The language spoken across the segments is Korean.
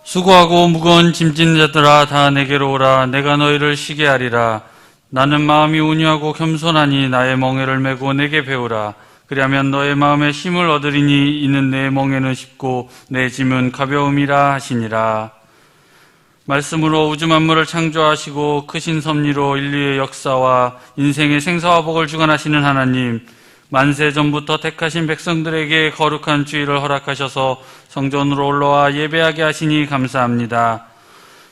수고하고 무거운 짐진 자들아 다 내게로 오라. 내가 너희를 쉬게 하리라. 나는 마음이 온유하고 겸손하니 나의 멍에를 메고 내게 배우라. 그리하면 너의 마음에 힘을 얻으리니 이는 내 멍에는 쉽고 내 짐은 가벼움이라 하시니라. 말씀으로 우주 만물을 창조하시고 크신 섭리로 인류의 역사와 인생의 생사와 복을 주관하시는 하나님, 만세 전부터 택하신 백성들에게 거룩한 주일을 허락하셔서 성전으로 올라와 예배하게 하시니 감사합니다.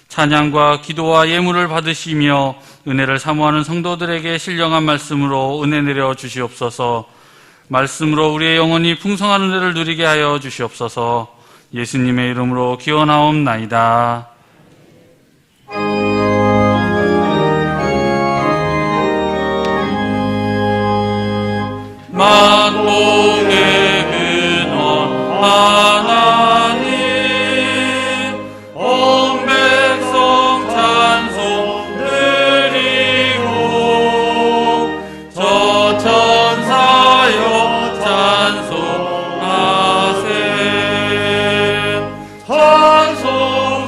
찬양과 기도와 예물을 받으시며 은혜를 사모하는 성도들에게 신령한 말씀으로 은혜 내려 주시옵소서. 말씀으로 우리의 영혼이 풍성한 은혜를 누리게 하여 주시옵소서. 예수님의 이름으로 기원하옵나이다. 만복의 근원 하나님, 온 백성 찬송 드리고 저 천사여 찬송하세. 찬송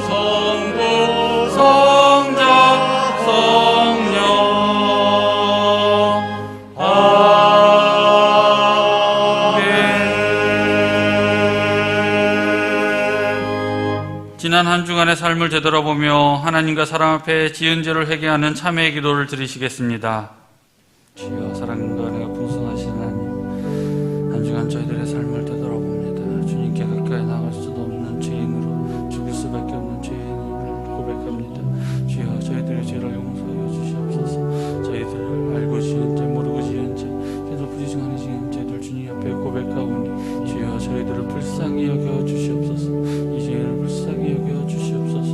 성부 성자 성령. 지난 한 주간의 삶을 되돌아보며 하나님과 사람 앞에 지은 죄를 회개하는 참회의 기도를 드리시겠습니다. 주여, 사랑과 은혜가 풍성하신 하나님, 한 주간 저희들의 삶을 되돌아봅니다. 주님께 가까이 나갈 수도 없는 죄인으로 죽을 수밖에 없는 죄인을 고백합니다. 주여, 저희들의 죄를 용서하여 주시옵소서. 저희들을 알고 지은 죄, 모르고 지은 죄, 계속 부지중하게 지은 죄들 주님 앞에 고백하오니 주여, 저희들을 불쌍히 여겨 주시옵소서. 이 죄를 불쌍히 여겨 주시옵소서.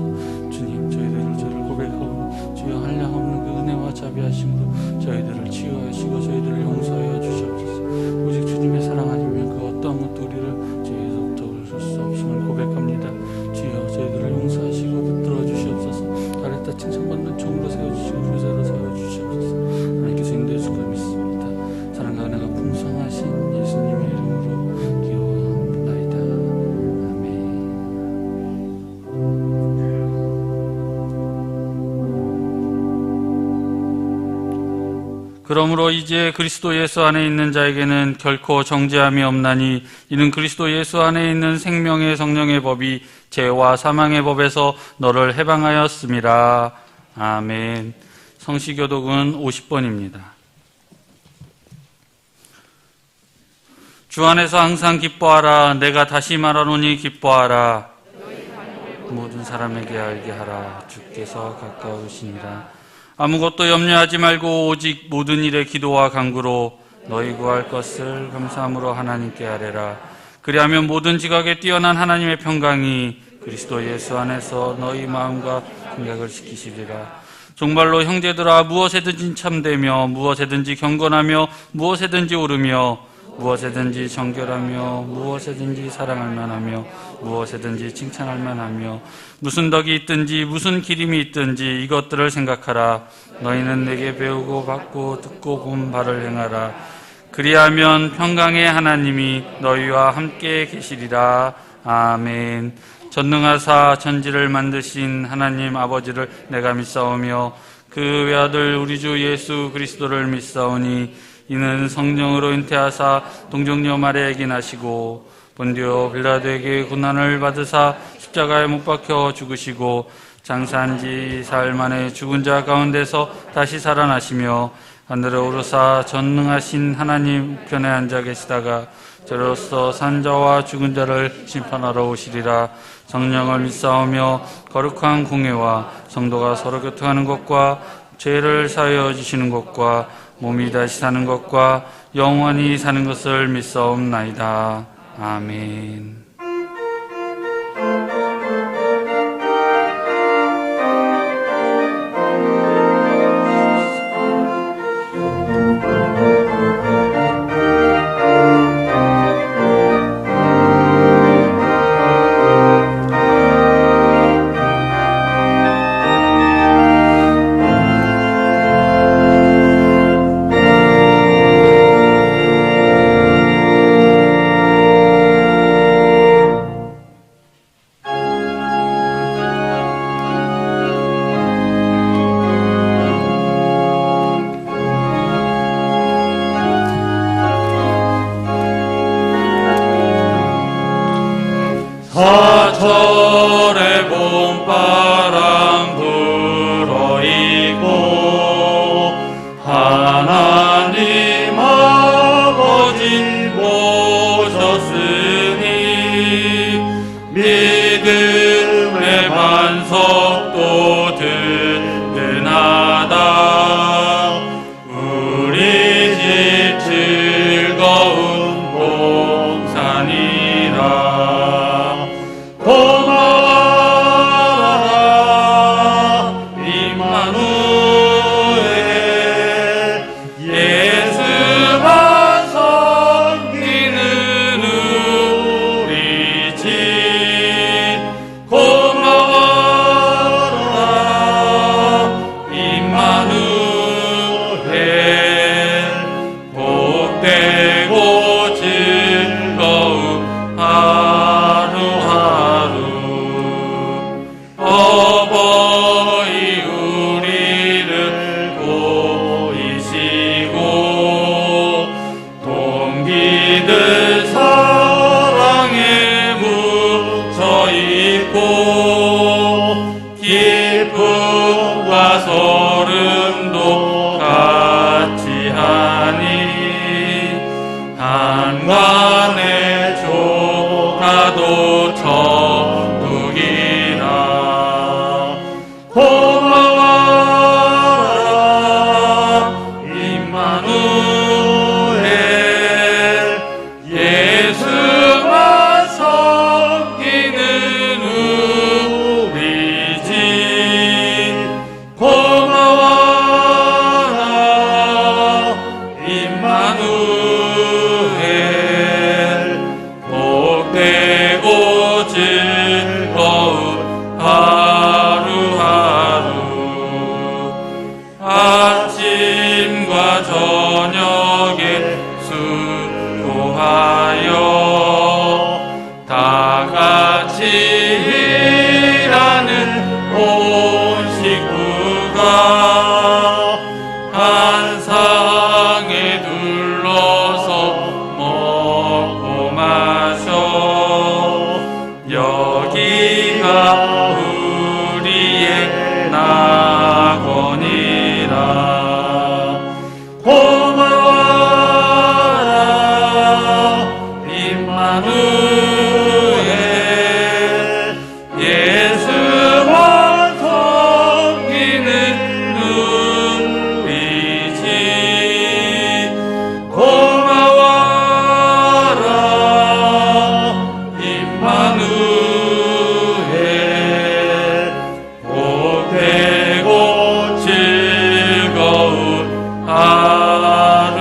주님, 저희들을 죄를 고백하오니 주여, 한량없는 그 은혜와 자비하심으로 저희들을 치유하시고 저희들을 용서하여 주시옵소서. 오직 주님의 사랑 아니면 그 어떠한 것도 우리를 죄에서부터 줄 수 없음을 고백합니다. 주여, 저희들을 용서하시고 붙들어 주시옵소서. 아랫다 칭찬받는 종으로 세워주시고 교사로 세워주시옵소서. 하나님께서 인도해 줄 걸 믿습니다. 사랑과 은혜가 풍성하신 예수님의 이름으로 기도합니다. 아멘. 그러므로 이제 그리스도 예수 안에 있는 자에게는 결코 정죄함이 없나니 이는 그리스도 예수 안에 있는 생명의 성령의 법이 죄와 사망의 법에서 너를 해방하였음이라. 아멘. 성시교독은 50번입니다. 주 안에서 항상 기뻐하라. 내가 다시 말하노니 기뻐하라. 모든 사람에게 알게 하라. 주께서 가까우시니라. 아무것도 염려하지 말고 오직 모든 일에 기도와 간구로 너희 구할 것을 감사함으로 하나님께 아뢰라. 그리하면 모든 지각에 뛰어난 하나님의 평강이 그리스도 예수 안에서 너희 마음과 생각을 지키시리라. 정말로 형제들아, 무엇에든지 참되며 무엇에든지 경건하며 무엇에든지 오르며 무엇에든지 정결하며 무엇에든지 사랑할 만하며 무엇에든지 칭찬할 만하며 무슨 덕이 있든지 무슨 기림이 있든지 이것들을 생각하라. 너희는 내게 배우고 받고 듣고 본 바를 행하라. 그리하면 평강의 하나님이 너희와 함께 계시리라. 아멘. 전능하사 천지를 만드신 하나님 아버지를 내가 믿사오며 그 외아들 우리 주 예수 그리스도를 믿사오니 이는 성령으로 잉태하사 동정녀 마리아에게 나시고 본디오 빌라도에게 고난을 받으사 십자가에 못 박혀 죽으시고 장사한 지 사흘 만에 죽은 자 가운데서 다시 살아나시며 하늘에 오르사 전능하신 하나님 우편에 앉아 계시다가 저로서 산 자와 죽은 자를 심판하러 오시리라. 성령을 믿사오며 거룩한 공회와 성도가 서로 교통하는 것과 죄를 사하여 주시는 것과 몸이 다시 사는 것과 영원히 사는 것을 믿사옵나이다. 아멘. 어버이 우리를 보이시고 동기들 사랑에 묻혀있고 기쁨과 소름도 같이 하니 한간의 조카도 천국이라 고마워라 임마누엘 예수만 섬기는 우리 집 고마워라 임마누엘 복되고 즐거운 하루하루 아침과 저녁에 수고하여 다 같이 일하는 온 식구가 한 상에 둘러서 먹고 마셔 여기가 우리의 낙원이라 고마워라 임마누엘 예수만 섬기는 우리 집 고마워라 임마누엘 복되고 즐거운 하루하루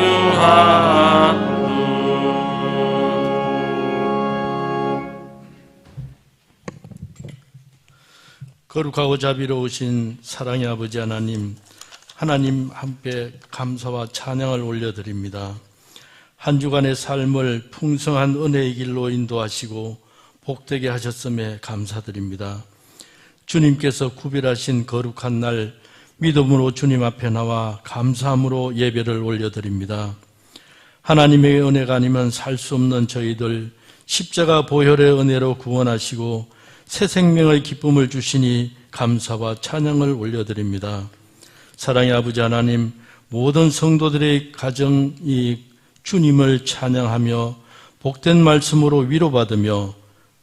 거룩하고 자비로우신 사랑의 아버지 하나님, 하나님 함께 감사와 찬양을 올려드립니다. 한 주간의 삶을 풍성한 은혜의 길로 인도하시고 복되게 하셨음에 감사드립니다. 주님께서 구별하신 거룩한 날 믿음으로 주님 앞에 나와 감사함으로 예배를 올려드립니다. 하나님의 은혜가 아니면 살 수 없는 저희들 십자가 보혈의 은혜로 구원하시고 새 생명의 기쁨을 주시니 감사와 찬양을 올려드립니다. 사랑의 아버지 하나님, 모든 성도들의 가정이 주님을 찬양하며 복된 말씀으로 위로받으며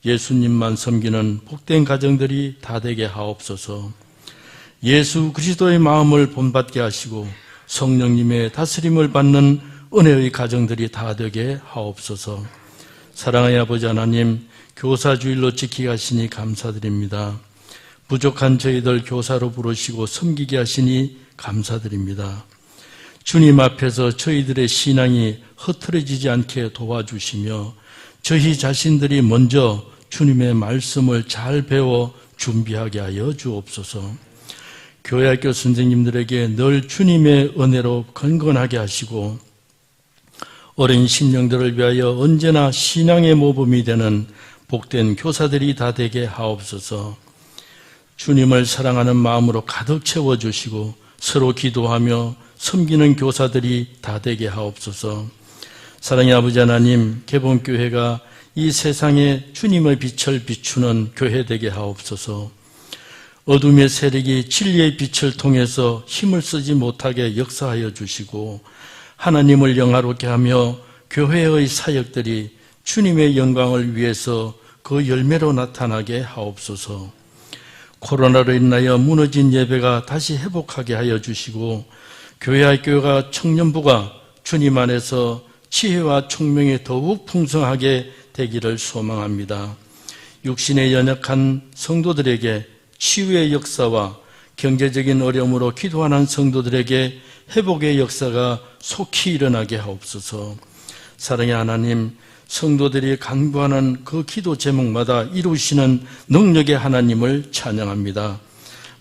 예수님만 섬기는 복된 가정들이 다 되게 하옵소서. 예수 그리스도의 마음을 본받게 하시고 성령님의 다스림을 받는 은혜의 가정들이 다 되게 하옵소서. 사랑의 아버지 하나님, 교사주일로 지키게 하시니 감사드립니다. 부족한 저희들 교사로 부르시고 섬기게 하시니 감사드립니다. 주님 앞에서 저희들의 신앙이 흐트러지지 않게 도와주시며 저희 자신들이 먼저 주님의 말씀을 잘 배워 준비하게 하여 주옵소서. 교회학교 선생님들에게 늘 주님의 은혜로 건건하게 하시고 어린 심령들을 위하여 언제나 신앙의 모범이 되는 복된 교사들이 다 되게 하옵소서. 주님을 사랑하는 마음으로 가득 채워주시고 서로 기도하며 섬기는 교사들이 다 되게 하옵소서. 사랑의 아버지 하나님, 개봉교회가 이 세상에 주님의 빛을 비추는 교회 되게 하옵소서. 어둠의 세력이 진리의 빛을 통해서 힘을 쓰지 못하게 역사하여 주시고 하나님을 영화롭게 하며 교회의 사역들이 주님의 영광을 위해서 그 열매로 나타나게 하옵소서. 코로나로 인하여 무너진 예배가 다시 회복하게 하여 주시고 교회학교가 청년부가 주님 안에서 지혜와 총명이 더욱 풍성하게 되기를 소망합니다. 육신에 연약한 성도들에게 치유의 역사와 경제적인 어려움으로 기도하는 성도들에게 회복의 역사가 속히 일어나게 하옵소서. 사랑의 하나님, 성도들이 간구하는 그 기도 제목마다 이루시는 능력의 하나님을 찬양합니다.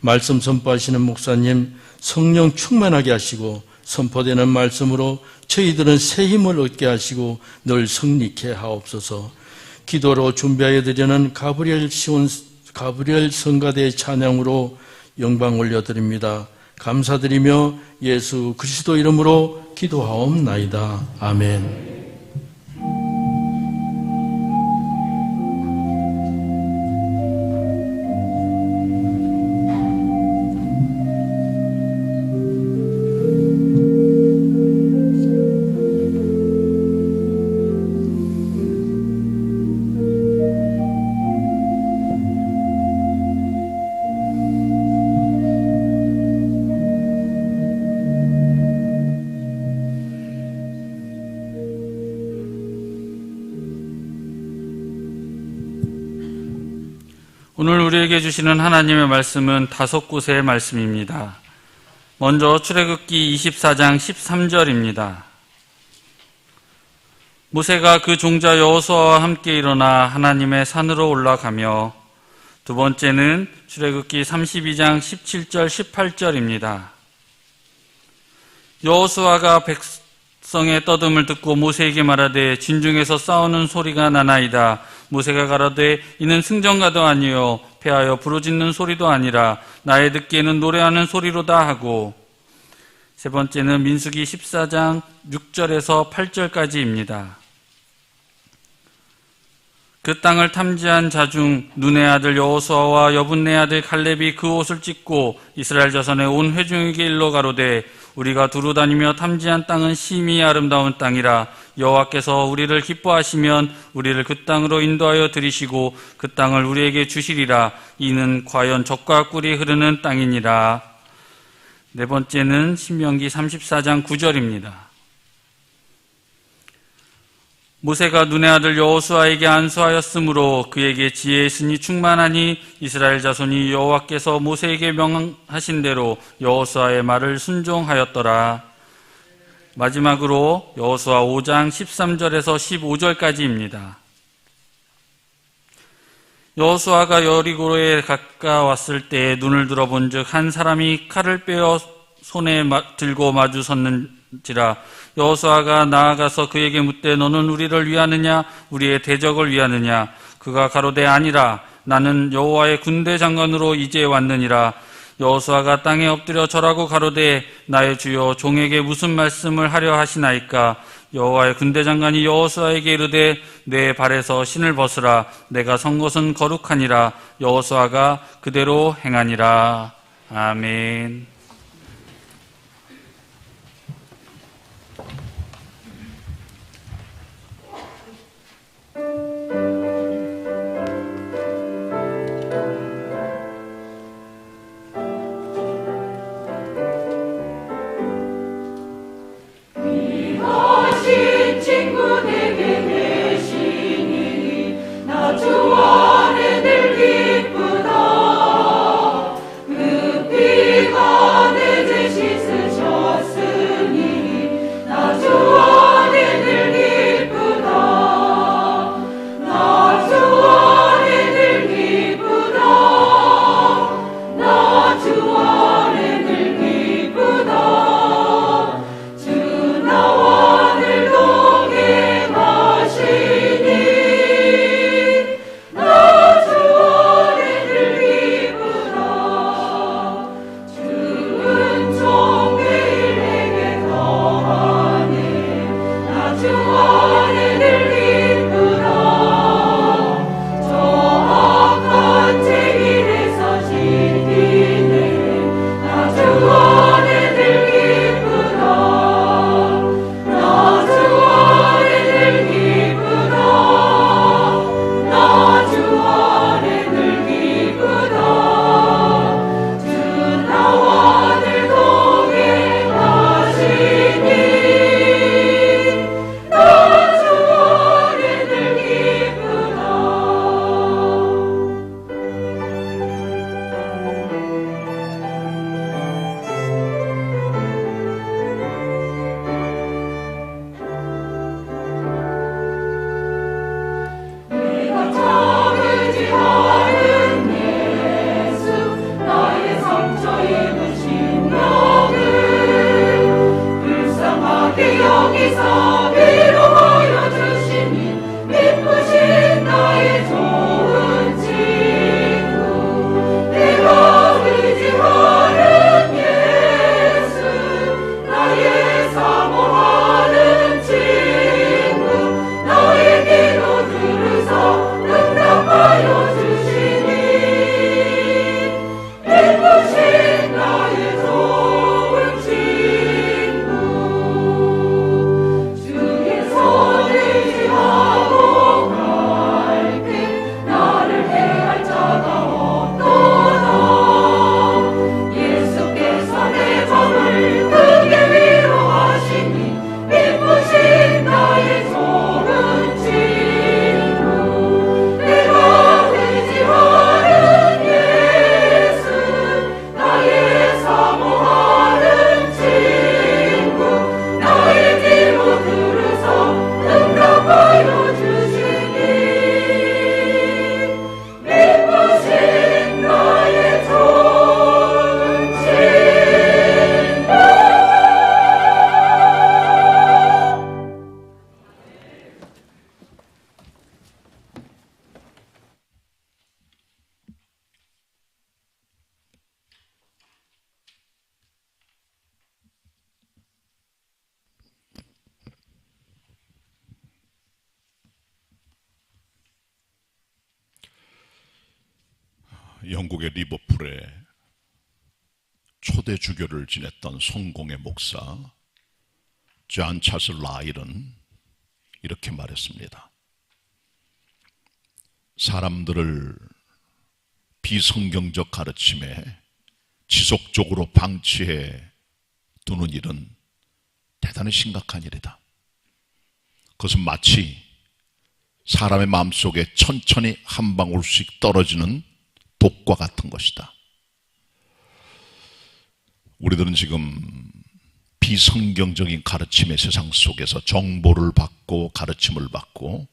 말씀 선포하시는 목사님, 성령 충만하게 하시고 선포되는 말씀으로 저희들은 새 힘을 얻게 하시고 늘 승리케 하옵소서. 기도로 준비하여 드리는 가브리엘 시온 가브리엘 성가대의 찬양으로 영광 올려드립니다. 감사드리며 예수 그리스도 이름으로 기도하옵나이다. 아멘. 오늘 우리에게 주시는 하나님의 말씀은 5곳의 말씀입니다. 먼저 출애굽기 24장 13절입니다. 모세가 그 종자 여호수아와 함께 일어나 하나님의 산으로 올라가며, 두 번째는 출애굽기 32장 17절 18절입니다. 여호수아가 백성의 떠듦을 듣고 모세에게 말하되 진중에서 싸우는 소리가 나나이다. 모세가 가라되 이는 승전가도 아니요 패하여 부르짖는 소리도 아니라 나의 듣기에는 노래하는 소리로다 하고, 세 번째는 민수기 14장 6절에서 8절까지입니다. 그 땅을 탐지한 자 중 눈의 아들 여호수아와 여분네 아들 갈렙이 그 옷을 찢고 이스라엘 자손의 온 회중에게 일러 가로되 우리가 두루 다니며 탐지한 땅은 심히 아름다운 땅이라. 여호와께서 우리를 기뻐하시면 우리를 그 땅으로 인도하여 들이시고 그 땅을 우리에게 주시리라. 이는 과연 젖과 꿀이 흐르는 땅이니라. 네 번째는 신명기 34장 9절입니다. 모세가 눈의 아들 여호수아에게 안수하였으므로 그에게 지혜의 신이 충만하니 이스라엘 자손이 여호와께서 모세에게 명하신 대로 여호수아의 말을 순종하였더라. 마지막으로 여호수아 5장 13절에서 15절까지입니다. 여호수아가 여리고에 가까웠을 때 눈을 들어본즉 한 사람이 칼을 빼어 손에 들고 마주 섰는지라. 여호수아가 나아가서 그에게 묻되 너는 우리를 위하느냐 우리의 대적을 위하느냐. 그가 가로되 아니라 나는 여호와의 군대 장관으로 이제 왔느니라. 여호수아가 땅에 엎드려 절하고 가로되 나의 주여 종에게 무슨 말씀을 하려 하시나이까. 여호와의 군대 장관이 여호수아에게 이르되 내 발에서 신을 벗으라. 내가 선 것은 거룩하니라. 여호수아가 그대로 행하니라. 아멘. 주 안에 늘 기쁘다. 그 피가 영국의 리버풀에 초대 주교를 지냈던 성공의 목사 존 찰스 라일은 이렇게 말했습니다. 사람들을 비성경적 가르침에 지속적으로 방치해 두는 일은 대단히 심각한 일이다. 그것은 마치 사람의 마음속에 천천히 한 방울씩 떨어지는 독과 같은 것이다. 우리들은 지금 비성경적인 가르침의 세상 속에서 정보를 받고 가르침을 받고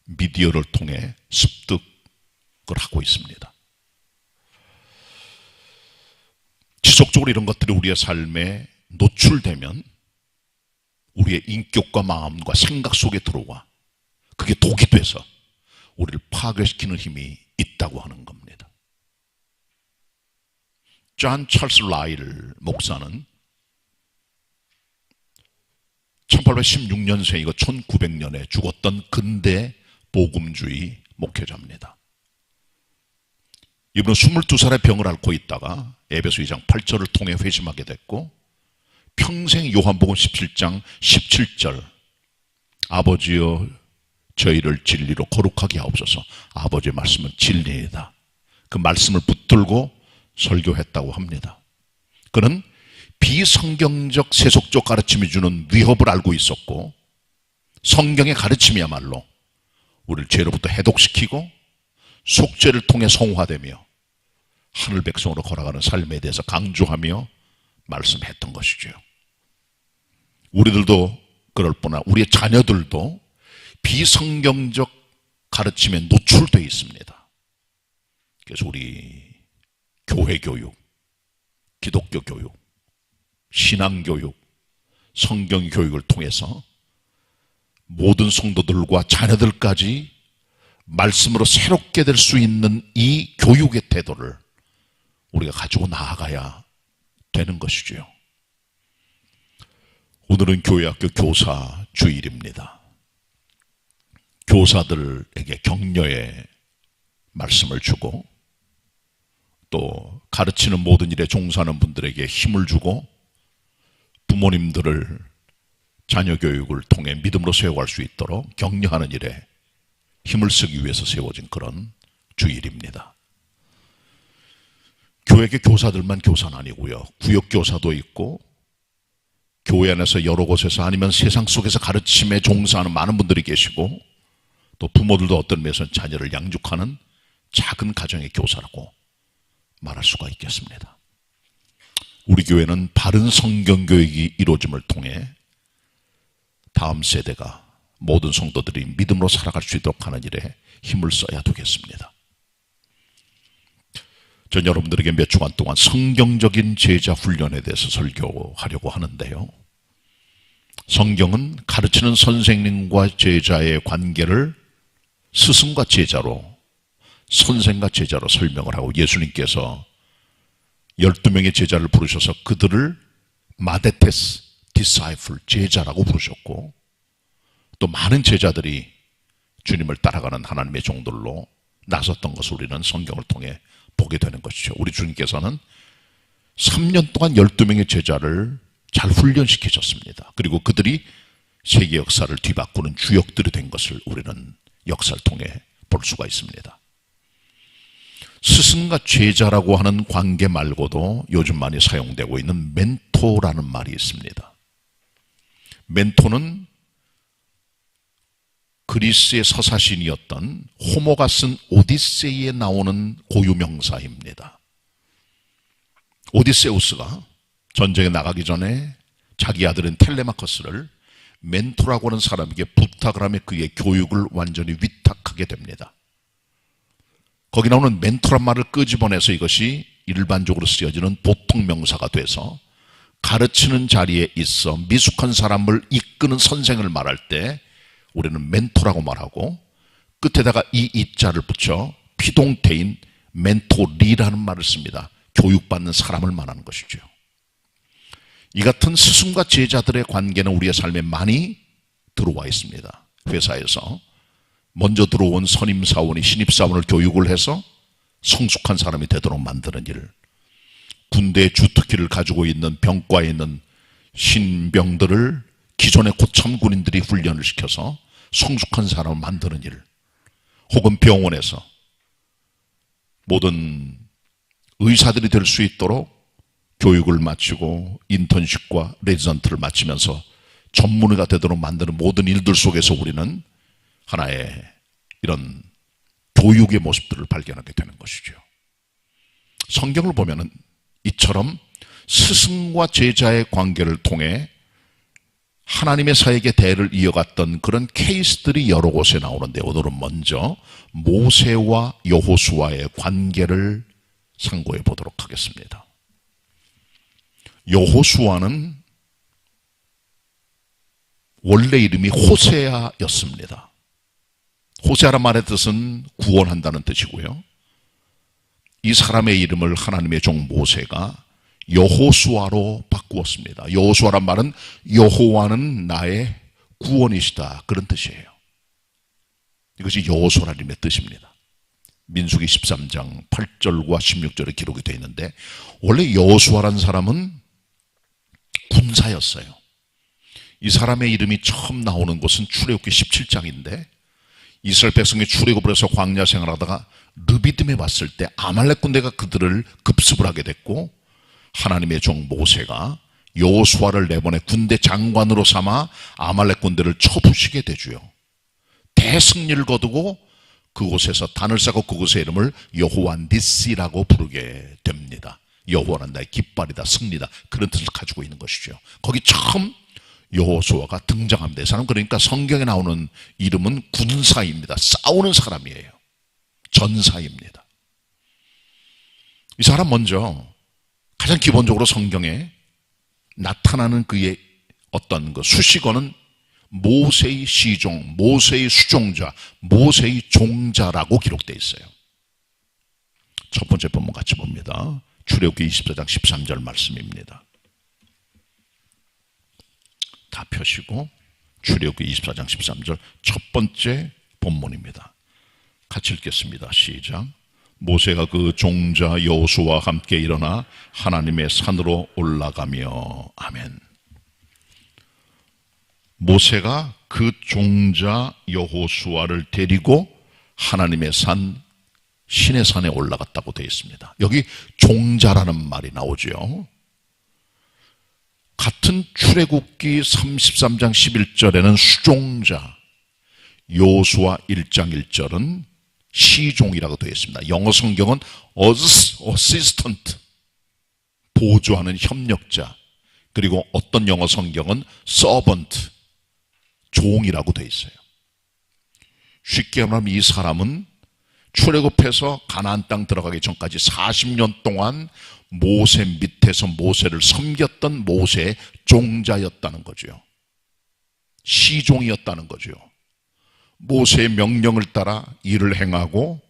미디어를 통해 습득을 하고 있습니다. 지속적으로 이런 것들이 우리의 삶에 노출되면 우리의 인격과 마음과 생각 속에 들어와 그게 독이 돼서 우리를 파괴시키는 힘이 있다고 하는 겁니다. 존 찰스 라일 목사는 1816년생이고 1900년에 죽었던 근대 복음주의 목회자입니다. 이분은 22살의 병을 앓고 있다가 에베소 2장 8절을 통해 회심하게 됐고 평생 요한복음 17장 17절 아버지여 저희를 진리로 거룩하게 하옵소서. 아버지의 말씀은 진리이다. 그 말씀을 붙들고 설교했다고 합니다. 그는 비성경적 세속적 가르침이 주는 위협을 알고 있었고 성경의 가르침이야말로 우리를 죄로부터 해독시키고 속죄를 통해 성화되며 하늘 백성으로 걸어가는 삶에 대해서 강조하며 말씀했던 것이죠. 우리들도 그럴 뿐나 우리의 자녀들도 비성경적 가르침에 노출되어 있습니다. 그래서 우리 교회 교육, 기독교 교육, 신앙 교육, 성경 교육을 통해서 모든 성도들과 자녀들까지 말씀으로 새롭게 될 수 있는 이 교육의 태도를 우리가 가지고 나아가야 되는 것이죠. 오늘은 교회학교 교사 주일입니다. 교사들에게 격려의 말씀을 주고 또 가르치는 모든 일에 종사하는 분들에게 힘을 주고 부모님들을 자녀 교육을 통해 믿음으로 세워갈 수 있도록 격려하는 일에 힘을 쓰기 위해서 세워진 그런 주일입니다. 교회의 교사들만 교사는 아니고요. 구역교사도 있고 교회 안에서 여러 곳에서 아니면 세상 속에서 가르침에 종사하는 많은 분들이 계시고 또 부모들도 어떤 면에서는 자녀를 양육하는 작은 가정의 교사라고 말할 수가 있겠습니다. 우리 교회는 바른 성경교육이 이루어짐을 통해 다음 세대가 모든 성도들이 믿음으로 살아갈 수 있도록 하는 일에 힘을 써야 되겠습니다. 전 여러분들에게 몇 주간 동안 성경적인 제자 훈련에 대해서 설교하려고 하는데요. 성경은 가르치는 선생님과 제자의 관계를 스승과 제자로, 선생과 제자로 설명을 하고 예수님께서 12명의 제자를 부르셔서 그들을 마데테스, 디사이플, 제자라고 부르셨고 또 많은 제자들이 주님을 따라가는 하나님의 종들로 나섰던 것을 우리는 성경을 통해 보게 되는 것이죠. 우리 주님께서는 3년 동안 12명의 제자를 잘 훈련시키셨습니다. 그리고 그들이 세계 역사를 뒤바꾸는 주역들이 된 것을 우리는 역사를 통해 볼 수가 있습니다. 스승과 제자라고 하는 관계 말고도 요즘 많이 사용되고 있는 멘토라는 말이 있습니다. 멘토는 그리스의 서사신이었던 호모가 쓴 오디세이에 나오는 고유명사입니다. 오디세우스가 전쟁에 나가기 전에 자기 아들인 텔레마커스를 멘토라고 하는 사람에게 부탁을 하며 그의 교육을 완전히 위탁하게 됩니다. 거기 나오는 멘토란 말을 끄집어내서 이것이 일반적으로 쓰여지는 보통 명사가 돼서 가르치는 자리에 있어 미숙한 사람을 이끄는 선생을 말할 때 우리는 멘토라고 말하고 끝에다가 이 이자를 붙여 피동태인 멘토리라는 말을 씁니다. 교육받는 사람을 말하는 것이죠. 이 같은 스승과 제자들의 관계는 우리의 삶에 많이 들어와 있습니다. 회사에서 먼저 들어온 선임사원이 신입사원을 교육을 해서 성숙한 사람이 되도록 만드는 일, 군대의 주특기를 가지고 있는 병과에 있는 신병들을 기존의 고참군인들이 훈련을 시켜서 성숙한 사람을 만드는 일, 혹은 병원에서 모든 의사들이 될 수 있도록 교육을 마치고 인턴십과 레지던트를 마치면서 전문의가 되도록 만드는 모든 일들 속에서 우리는 하나의 이런 교육의 모습들을 발견하게 되는 것이죠. 성경을 보면은 이처럼 스승과 제자의 관계를 통해 하나님의 사역의 대를 이어갔던 그런 케이스들이 여러 곳에 나오는데, 오늘은 먼저 모세와 여호수아의 관계를 상고해 보도록 하겠습니다. 여호수아는 원래 이름이 호세아였습니다. 호세아란 말의 뜻은 구원한다는 뜻이고요. 이 사람의 이름을 하나님의 종 모세가 여호수아로 바꾸었습니다. 여호수아란 말은 여호와는 나의 구원이시다, 그런 뜻이에요. 이것이 여호수아라는 이름의 뜻입니다. 민수기 13장 8절과 16절에 기록이 되어 있는데, 원래 여호수아라는 사람은 군사였어요. 이 사람의 이름이 처음 나오는 곳은 출애굽기 17장인데, 이스라엘 백성이 출애굽을 해서 광야 생활하다가 르비딤에 왔을 때 아말렉 군대가 그들을 급습을 하게 됐고, 하나님의 종 모세가 여호수아를 내보내 군대 장관으로 삼아 아말렉 군대를 쳐부시게 되죠. 대승리를 거두고 그곳에서 단을 쌓고 그곳의 이름을 여호와 니시라고 부르게 됩니다. 여호와는 나의 깃발이다, 승리다, 그런 뜻을 가지고 있는 것이죠. 거기 처음 여호수아가 등장합니다. 이 사람 그러니까 성경에 나오는 이름은 군사입니다. 싸우는 사람이에요. 전사입니다. 이 사람 먼저 가장 기본적으로 성경에 나타나는 그의 어떤 그 수식어는 모세의 시종, 모세의 수종자, 모세의 종자라고 기록되어 있어요. 첫 번째 본문 같이 봅니다. 출애굽기 24장 13절 말씀입니다. 다 펴시고 출애굽기 24장 13절 첫 번째 본문입니다. 같이 읽겠습니다. 시작. 모세가 그 종자 여호수아와 함께 일어나 하나님의 산으로 올라가며. 아멘. 모세가 그 종자 여호수아를 데리고 하나님의 산, 신의 산에 올라갔다고 되어 있습니다. 여기 종자라는 말이 나오죠. 같은 출애굽기 33장 11절에는 수종자, 여호수아 1장 1절은 시종이라고 되어 있습니다. 영어 성경은 assistant, 보조하는 협력자, 그리고 어떤 영어 성경은 servant, 종이라고 되어 있어요. 쉽게 말하면 이 사람은 출애굽해서 가나안 땅 들어가기 전까지 40년 동안 모세 밑에서 모세를 섬겼던 모세의 종자였다는 거죠. 시종이었다는 거죠. 모세의 명령을 따라 일을 행하고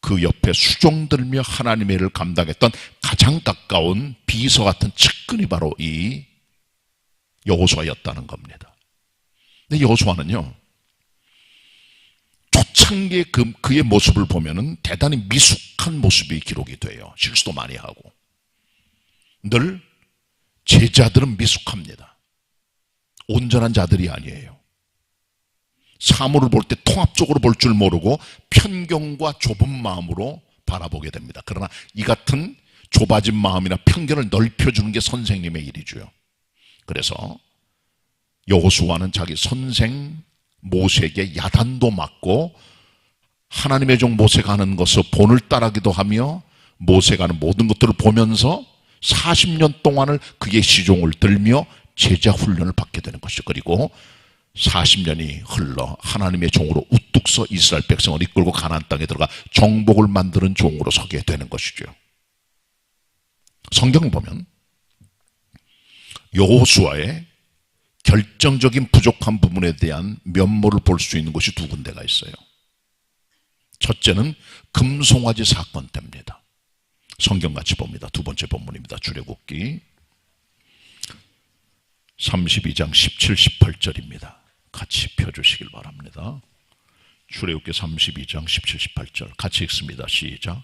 그 옆에 수종들며 하나님의 일을 감당했던 가장 가까운 비서 같은 측근이 바로 이 여호수아였다는 겁니다. 근데 여호수아는요, 초창기에 그의 모습을 보면은 대단히 미숙한 모습이 기록이 돼요. 실수도 많이 하고. 늘 제자들은 미숙합니다. 온전한 자들이 아니에요. 사물을 볼 때 통합적으로 볼 줄 모르고 편견과 좁은 마음으로 바라보게 됩니다. 그러나 이 같은 좁아진 마음이나 편견을 넓혀주는 게 선생님의 일이죠. 그래서 여호수아는 자기 선생 모세에게 야단도 맞고 하나님의 종 모세가 하는 것을 본을 따르기도 하며 모세가 하는 모든 것들을 보면서 40년 동안을 그의 시종을 들며 제자 훈련을 받게 되는 것이죠. 그리고 40년이 흘러 하나님의 종으로 우뚝 서 이스라엘 백성을 이끌고 가나안 땅에 들어가 정복을 만드는 종으로 서게 되는 것이죠. 성경을 보면 여호수아의 결정적인 부족한 부분에 대한 면모를 볼 수 있는 곳이 두 군데가 있어요. 첫째는 금송아지 사건 때입니다. 성경 같이 봅니다. 두 번째 본문입니다. 출애굽기 32장 17, 18절입니다. 같이 펴주시길 바랍니다. 출애굽기 32장 17, 18절 같이 읽습니다. 시작.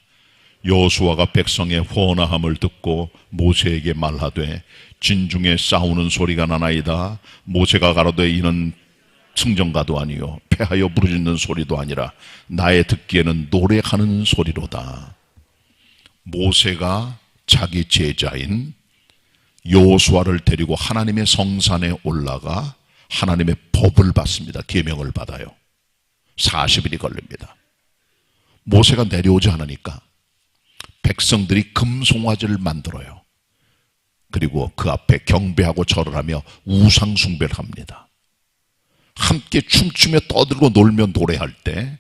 여호수아가 백성의 헌화함을 듣고 모세에게 말하되 진중에 싸우는 소리가 나나이다. 모세가 가로되 이는 승전가도 아니요 패하여 부르짖는 소리도 아니라 나의 듣기에는 노래하는 소리로다. 모세가 자기 제자인 여호수아를 데리고 하나님의 성산에 올라가 하나님의 법을 받습니다. 계명을 받아요. 40일이 걸립니다. 모세가 내려오지 않으니까 백성들이 금송아지를 만들어요. 그리고 그 앞에 경배하고 절을 하며 우상 숭배를 합니다. 함께 춤추며 떠들고 놀며 노래할 때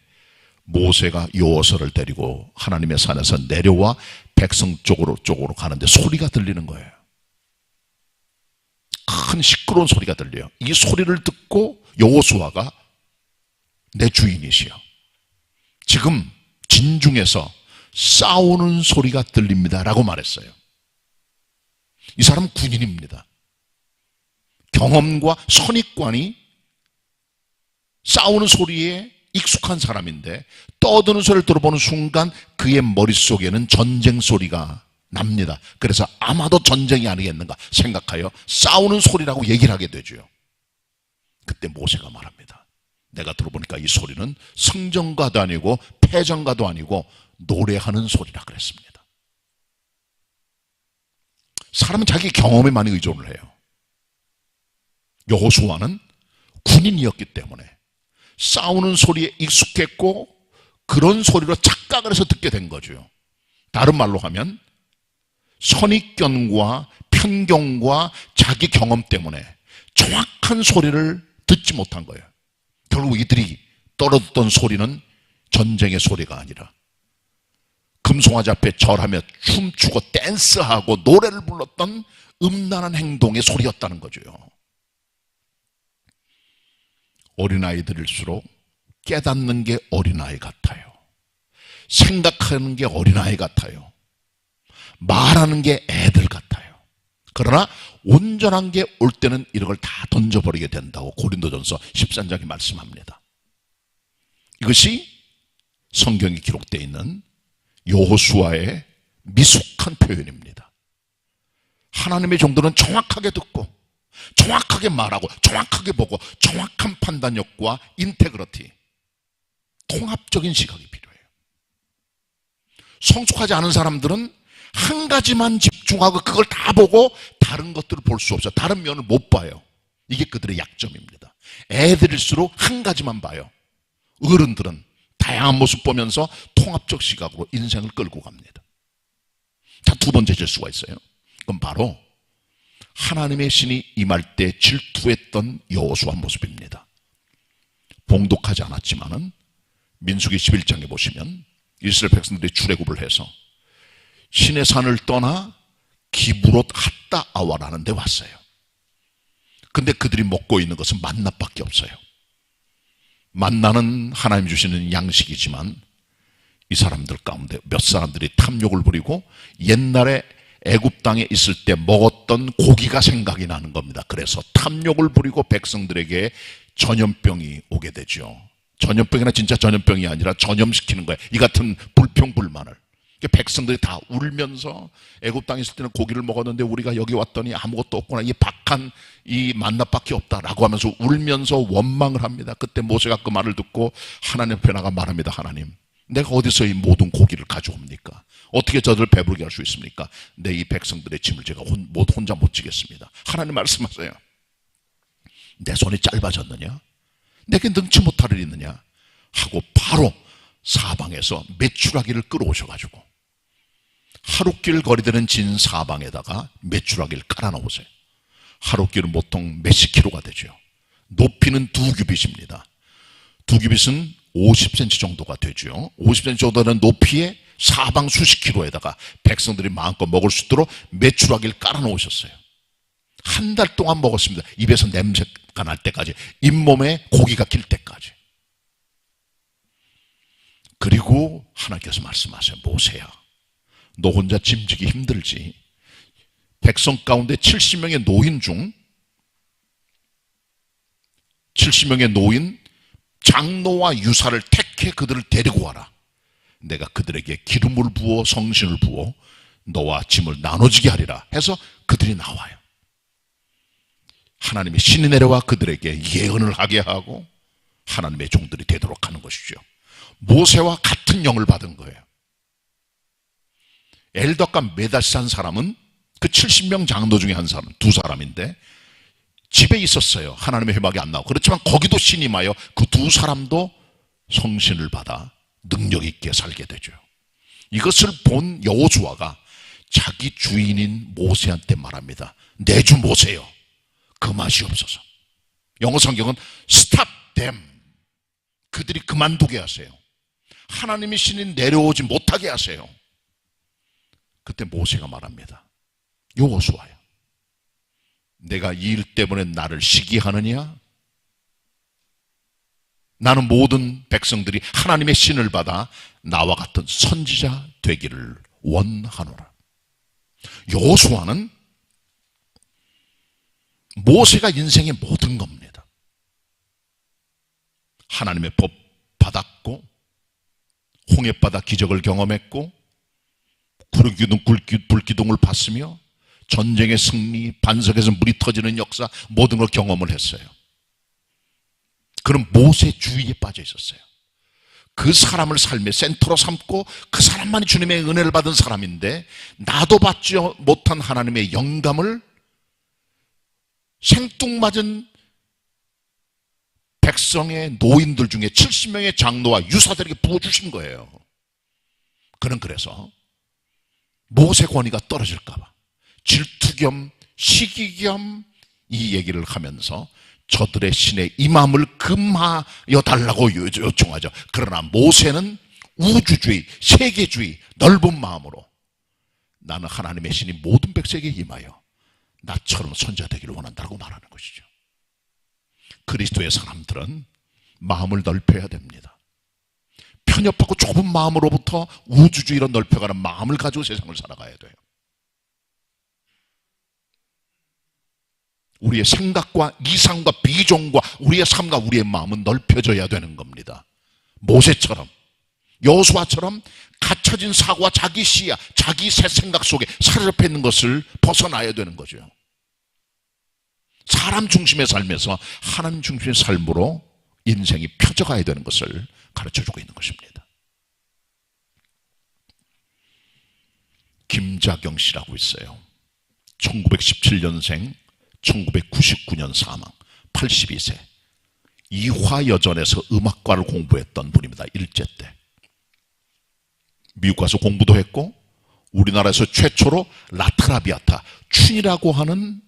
모세가 여호수아를 데리고 하나님의 산에서 내려와 백성 쪽으로 가는데 소리가 들리는 거예요. 큰 시끄러운 소리가 들려요. 이 소리를 듣고 여호수아가 내 주인이시여, 지금 진중에서 싸우는 소리가 들립니다 라고 말했어요. 이 사람은 군인입니다. 경험과 선입관이 싸우는 소리에 익숙한 사람인데 떠드는 소리를 들어보는 순간 그의 머릿속에는 전쟁 소리가 납니다. 그래서 아마도 전쟁이 아니겠는가 생각하여 싸우는 소리라고 얘기를 하게 되죠. 그때 모세가 말합니다. 내가 들어보니까 이 소리는 승전가도 아니고 패전가도 아니고 노래하는 소리라 그랬습니다. 사람은 자기 경험에 많이 의존을 해요. 여호수아는 군인이었기 때문에 싸우는 소리에 익숙했고 그런 소리로 착각을 해서 듣게 된 거죠. 다른 말로 하면 선입견과 편견과 자기 경험 때문에 정확한 소리를 듣지 못한 거예요. 결국 이들이 떨어졌던 소리는 전쟁의 소리가 아니라 금송아지 앞에 절하며 춤추고 댄스하고 노래를 불렀던 음란한 행동의 소리였다는 거죠. 어린아이들일수록 깨닫는 게 어린아이 같아요. 생각하는 게 어린아이 같아요. 말하는 게 애들 같아요. 그러나 온전한 게 올 때는 이런 걸 다 던져버리게 된다고 고린도전서 13장이 말씀합니다. 이것이 성경에 기록되어 있는 여호수아의 미숙한 표현입니다. 하나님의 종들은 정확하게 듣고 정확하게 말하고 정확하게 보고 정확한 판단력과 인테그리티, 통합적인 시각이 필요해요. 성숙하지 않은 사람들은 한 가지만 집중하고 그걸 다 보고 다른 것들을 볼 수 없어요. 다른 면을 못 봐요. 이게 그들의 약점입니다. 애들일수록 한 가지만 봐요. 어른들은 다양한 모습 보면서 통합적 시각으로 인생을 끌고 갑니다. 자, 두 번째 질수가 있어요. 그건 바로 하나님의 신이 임할 때 질투했던 여호수아 모습입니다. 봉독하지 않았지만은 민수기 11장에 보시면 이스라엘 백성들이 출애굽을 해서 신의 산을 떠나 기브롯 핫다 아와라는 데 왔어요. 근데 그들이 먹고 있는 것은 만나밖에 없어요. 만나는 하나님 주시는 양식이지만 이 사람들 가운데 몇 사람들이 탐욕을 부리고 옛날에 애굽 땅에 있을 때 먹었던 고기가 생각이 나는 겁니다. 그래서 탐욕을 부리고 백성들에게 전염병이 오게 되죠. 전염병이나 진짜 전염병이 아니라 전염시키는 거예요. 이 같은 불평불만을. 백성들이 다 울면서 애굽 땅에 있을 때는 고기를 먹었는데 우리가 여기 왔더니 아무것도 없구나, 이 박한 이 만나밖에 없다라고 하면서 울면서 원망을 합니다. 그때 모세가 그 말을 듣고 하나님 앞에 나가 말합니다. 하나님, 내가 어디서 이 모든 고기를 가져옵니까? 어떻게 저들을 배부르게 할 수 있습니까? 내 이 백성들의 짐을 제가 혼자 못 지겠습니다. 하나님 말씀하세요. 내 손이 짧아졌느냐? 내게 능치 못할 일이 있느냐? 하고 바로 사방에서 메추라기를 끌어오셔가지고 하룻길 거리되는 진 사방에다가 메추라기를 깔아놓으세요. 하룻길은 보통 몇십 킬로가 되죠. 높이는 2규빗입니다. 2규빗은 50cm 정도가 되죠. 50cm 정도 되는 높이에 사방 수십 킬로에다가 백성들이 마음껏 먹을 수 있도록 메추라기를 깔아놓으셨어요. 한 달 동안 먹었습니다. 입에서 냄새가 날 때까지, 잇몸에 고기가 낄 때까지. 그리고 하나님께서 말씀하세요. 모세야, 너 혼자 짐지기 힘들지. 백성 가운데 70명의 노인 중 70명의 노인 장로와 유사를 택해 그들을 데리고 와라. 내가 그들에게 기름을 부어 성신을 부어 너와 짐을 나눠지게 하리라 해서 그들이 나와요. 하나님의 신이 내려와 그들에게 예언을 하게 하고 하나님의 종들이 되도록 하는 것이죠. 모세와 같은 영을 받은 거예요. 엘덕과 메다시한 사람은 그 70명 장로 중에 한 사람, 두 사람인데 집에 있었어요. 하나님의 회막이 안 나오고. 그렇지만 거기도 신이 임하여 그 두 사람도 성신을 받아 능력 있게 살게 되죠. 이것을 본 여호수아가 자기 주인인 모세한테 말합니다. 내 주 모세요, 그마시옵소서. 영어 성경은 stop them, 그들이 그만두게 하세요. 하나님의 신이 내려오지 못하게 하세요. 그때 모세가 말합니다. 여호수아야, 내가 이 일 때문에 나를 시기하느냐? 나는 모든 백성들이 하나님의 신을 받아 나와 같은 선지자 되기를 원하노라. 여호수아는 모세가 인생의 모든 겁니다. 하나님의 법 받았고 홍해바다 기적을 경험했고 불기둥을 봤으며 전쟁의 승리, 반석에서 물이 터지는 역사, 모든 걸 경험을 했어요. 그는 모세 주위에 빠져 있었어요. 그 사람을 삶의 센터로 삼고 그 사람만이 주님의 은혜를 받은 사람인데, 나도 받지 못한 하나님의 영감을 생뚱맞은 백성의 노인들 중에 70명의 장로와 유사들에게 부어주신 거예요. 그는 그래서 모세 권위가 떨어질까 봐 질투 겸 시기 겸 이 얘기를 하면서 저들의 신의 임함을 금하여 달라고 요청하죠. 그러나 모세는 우주주의, 세계주의, 넓은 마음으로 나는 하나님의 신이 모든 백성에게 임하여 나처럼 선지자 되기를 원한다고 말하는 것이죠. 그리스도의 사람들은 마음을 넓혀야 됩니다. 편협하고 좁은 마음으로부터 우주주의로 넓혀가는 마음을 가지고 세상을 살아가야 돼요. 우리의 생각과 이상과 비전과 우리의 삶과 우리의 마음은 넓혀져야 되는 겁니다. 모세처럼, 여호수아처럼 갇혀진 사고와 자기 시야, 자기 새 생각 속에 사로잡혀 있는 것을 벗어나야 되는 거죠. 사람 중심의 삶에서 하나님 중심의 삶으로 인생이 펴져가야 되는 것을 가르쳐주고 있는 것입니다. 김자경 씨라고 있어요. 1917년생, 1999년 사망, 82세. 이화여전에서 음악과를 공부했던 분입니다. 일제 때. 미국 가서 공부도 했고 우리나라에서 최초로 라트라비아타, 춘이라고 하는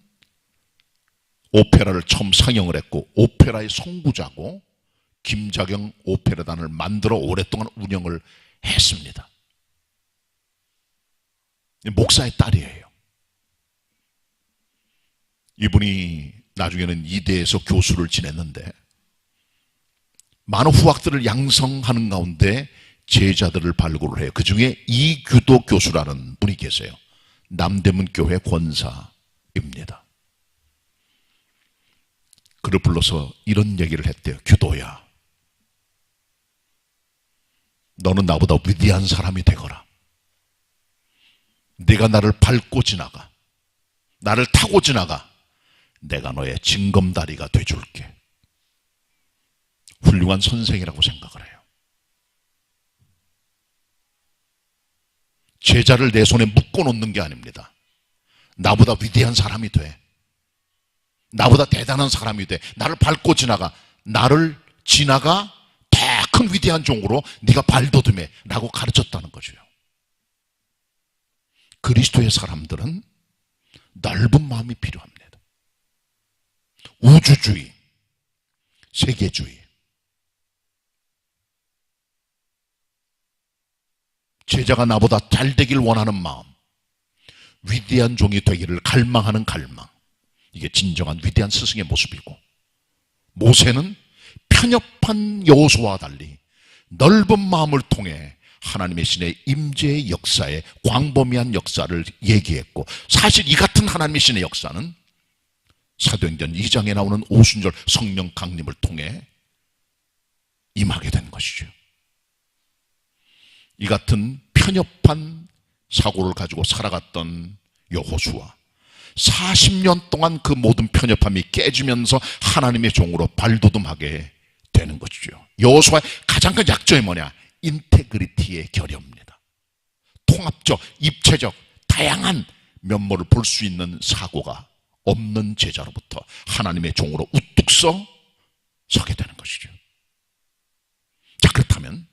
오페라를 처음 상영을 했고 오페라의 선구자고 김자경 오페라단을 만들어 오랫동안 운영을 했습니다. 목사의 딸이에요. 이분이 나중에는 이대에서 교수를 지냈는데 많은 후학들을 양성하는 가운데 제자들을 발굴을 해요. 그 중에 이규도 교수라는 분이 계세요. 남대문 교회 권사입니다. 그를 불러서 이런 얘기를 했대요. 규도야, 너는 나보다 위대한 사람이 되거라. 네가 나를 밟고 지나가, 나를 타고 지나가, 내가 너의 징검다리가 돼줄게. 훌륭한 선생이라고 생각을 해요. 제자를 내 손에 묶어놓는 게 아닙니다. 나보다 위대한 사람이 돼, 나보다 대단한 사람이 돼, 나를 밟고 지나가, 나를 지나가 더 큰 위대한 종으로 네가 발돋움해 라고 가르쳤다는 거죠. 그리스도의 사람들은 넓은 마음이 필요합니다. 우주주의, 세계주의, 제자가 나보다 잘 되길 원하는 마음, 위대한 종이 되기를 갈망하는 갈망, 이게 진정한 위대한 스승의 모습이고, 모세는 편협한 여호수아와 달리 넓은 마음을 통해 하나님의 신의 임재의 역사에 광범위한 역사를 얘기했고, 사실 이 같은 하나님의 신의 역사는 사도행전 2장에 나오는 오순절 성령 강림을 통해 임하게 된 것이죠. 이 같은 편협한 사고를 가지고 살아갔던 여호수아, 40년 동안 그 모든 편협함이 깨지면서 하나님의 종으로 발돋움하게 되는 것이죠. 여호수아의 가장 큰 약점이 뭐냐? 인테그리티의 결여입니다. 통합적, 입체적, 다양한 면모를 볼 수 있는 사고가 없는 제자로부터 하나님의 종으로 우뚝 서게 되는 것이죠. 자, 그렇다면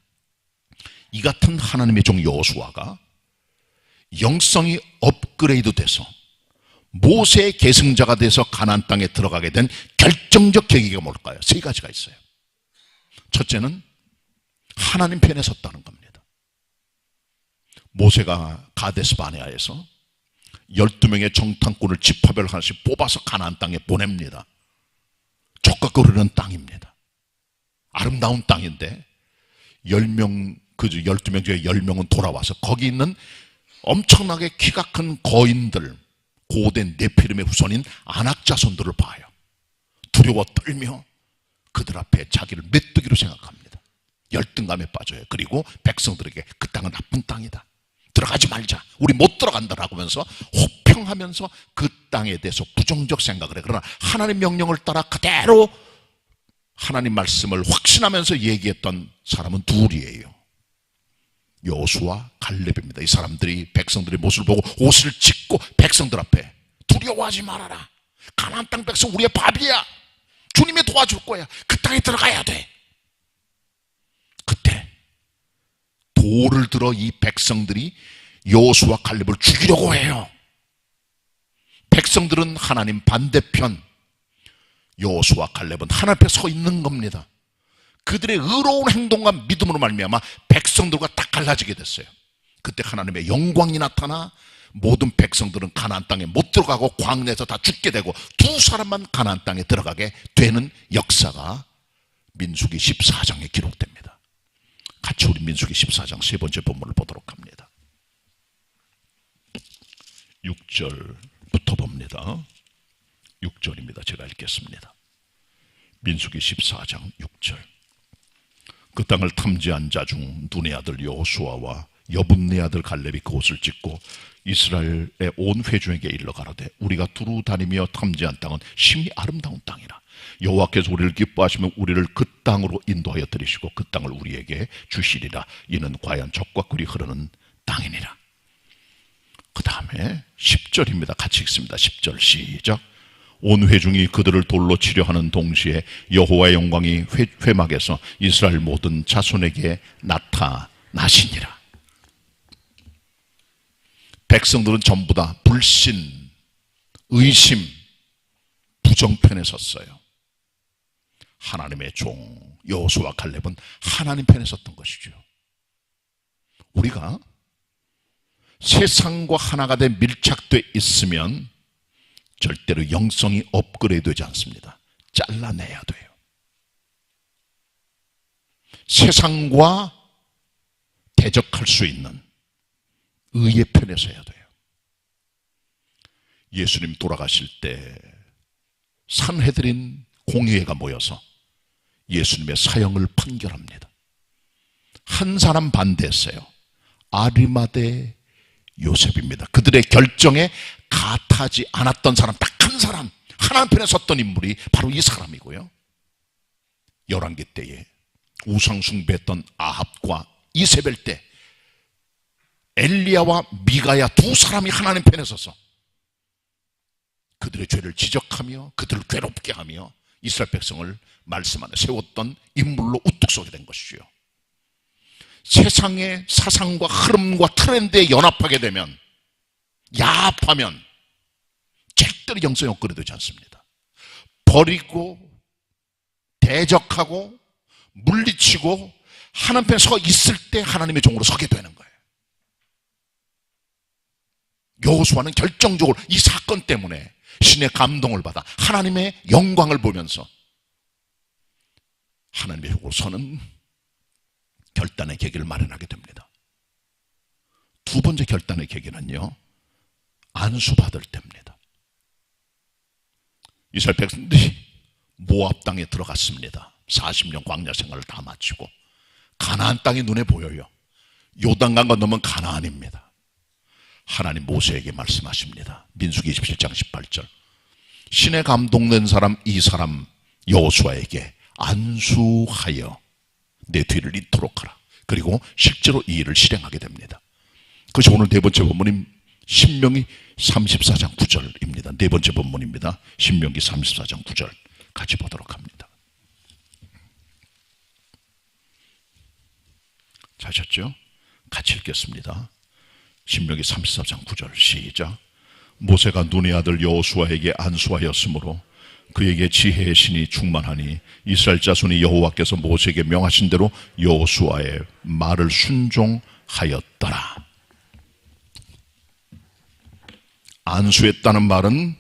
이 같은 하나님의 종 여호수아가 영성이 업그레이드 돼서 모세의 계승자가 돼서 가나안 땅에 들어가게 된 결정적 계기가 뭘까요? 세 가지가 있어요. 첫째는 하나님 편에 섰다는 겁니다. 모세가 가데스 바네아에서 12명의 정탐꾼을 지파별 하나씩 뽑아서 가나안 땅에 보냅니다. 족같고 흐르는 땅입니다. 아름다운 땅인데 10명, 그죠, 12명 중에 10명은 돌아와서 거기 있는 엄청나게 키가 큰 거인들, 고된 네피림의 후손인 아낙 자손들을 봐요. 두려워 떨며 그들 앞에 자기를 메뚜기로 생각합니다. 열등감에 빠져요. 그리고 백성들에게 그 땅은 나쁜 땅이다, 들어가지 말자, 우리 못 들어간다라고 하면서 혹평하면서 그 땅에 대해서 부정적 생각을 해. 그러나 하나님 명령을 따라 그대로 하나님 말씀을 확신하면서 얘기했던 사람은 둘이에요. 여호수아, 갈렙입니다. 이 사람들이 백성들의 모습을 보고 옷을 찢고 백성들 앞에 두려워하지 말아라, 가나안 땅 백성 우리의 밥이야, 주님이 도와줄 거야, 그 땅에 들어가야 돼. 그때 돌을 들어 이 백성들이 여호수아, 갈렙을 죽이려고 해요. 백성들은 하나님 반대편, 여호수아, 갈렙은 하나님 앞에 서 있는 겁니다. 그들의 의로운 행동과 믿음으로 말미암아 백성들과 딱 갈라지게 됐어요. 그때 하나님의 영광이 나타나 모든 백성들은 가나안 땅에 못 들어가고 광야에서 다 죽게 되고 두 사람만 가나안 땅에 들어가게 되는 역사가 민수기 14장에 기록됩니다. 같이 우리 민수기 14장 세 번째 본문을 보도록 합니다. 6절부터 봅니다. 6절입니다. 제가 읽겠습니다. 민수기 14장 6절. 그 땅을 탐지한 자 중 눈의 아들 여호수아와 여분네 아들 갈렙이 그곳을 찍고 이스라엘의 온 회중에게 일러 가로되 우리가 두루 다니며 탐지한 땅은 심히 아름다운 땅이라. 여호와께서 우리를 기뻐하시면 우리를 그 땅으로 인도하여 들이시고 그 땅을 우리에게 주시리라. 이는 과연 젖과 꿀이 흐르는 땅이니라. 그 다음에 10절입니다. 같이 읽습니다. 10절 시작. 온 회중이 그들을 돌로 치려 하는 동시에 여호와의 영광이 회막에서 이스라엘 모든 자손에게 나타나시니라. 백성들은 전부 다 불신, 의심, 부정편에 섰어요. 하나님의 종 여호수아, 갈렙은 하나님 편에 섰던 것이죠. 우리가 세상과 하나가 돼 밀착돼 있으면 절대로 영성이 업그레이드 되지 않습니다. 잘라내야 돼요. 세상과 대적할 수 있는 의의 편에 서야 돼요. 예수님 돌아가실 때 산헤드린 공회가 모여서 예수님의 사형을 판결합니다. 한 사람 반대했어요. 아리마대 요셉입니다. 그들의 결정에 가타지 않았던 사람, 딱 한 사람, 하나님 편에 섰던 인물이 바로 이 사람이고요. 열왕기 때에 우상 숭배했던 아합과 이세벨 때 엘리야와 미가야 두 사람이 하나님 편에 서서 그들의 죄를 지적하며 그들을 괴롭게 하며 이스라엘 백성을 말씀 안에 세웠던 인물로 우뚝 서게 된 것이죠. 세상의 사상과 흐름과 트렌드에 연합하게 되면, 야합하면 절대로 영성이 업그레이드 되지 않습니다. 버리고 대적하고 물리치고 하나님 편에 서 있을 때 하나님의 종으로 서게 되는 거예요. 여호수아는 결정적으로 이 사건 때문에 신의 감동을 받아 하나님의 영광을 보면서 하나님의 종으로 서는 결단의 계기를 마련하게 됩니다. 두 번째 결단의 계기는요, 안수받을 때입니다. 이스라엘 백성들이 모압 땅에 들어갔습니다. 40년 광야 생활을 다 마치고 가나안 땅이 눈에 보여요. 요단강과 넘은 가나안입니다. 하나님 모세에게 말씀하십니다. 민수기 27장 18절. 신의 감동된 사람 이 사람 여호수아에게 안수하여 내 뒤를 잇도록 하라. 그리고 실제로 이 일을 실행하게 됩니다. 그것이 오늘 네 번째 본문인 신명기 34장 9절입니다. 네 번째 본문입니다. 신명기 34장 9절 같이 보도록 합니다. 자셨죠? 같이 읽겠습니다. 신명기 34장 9절 시작. 모세가 눈의 아들 여호수아에게 안수하였으므로 그에게 지혜의 신이 충만하니 이스라엘 자손이 여호와께서 모세에게 명하신 대로 여호수아의 말을 순종하였더라. 안수했다는 말은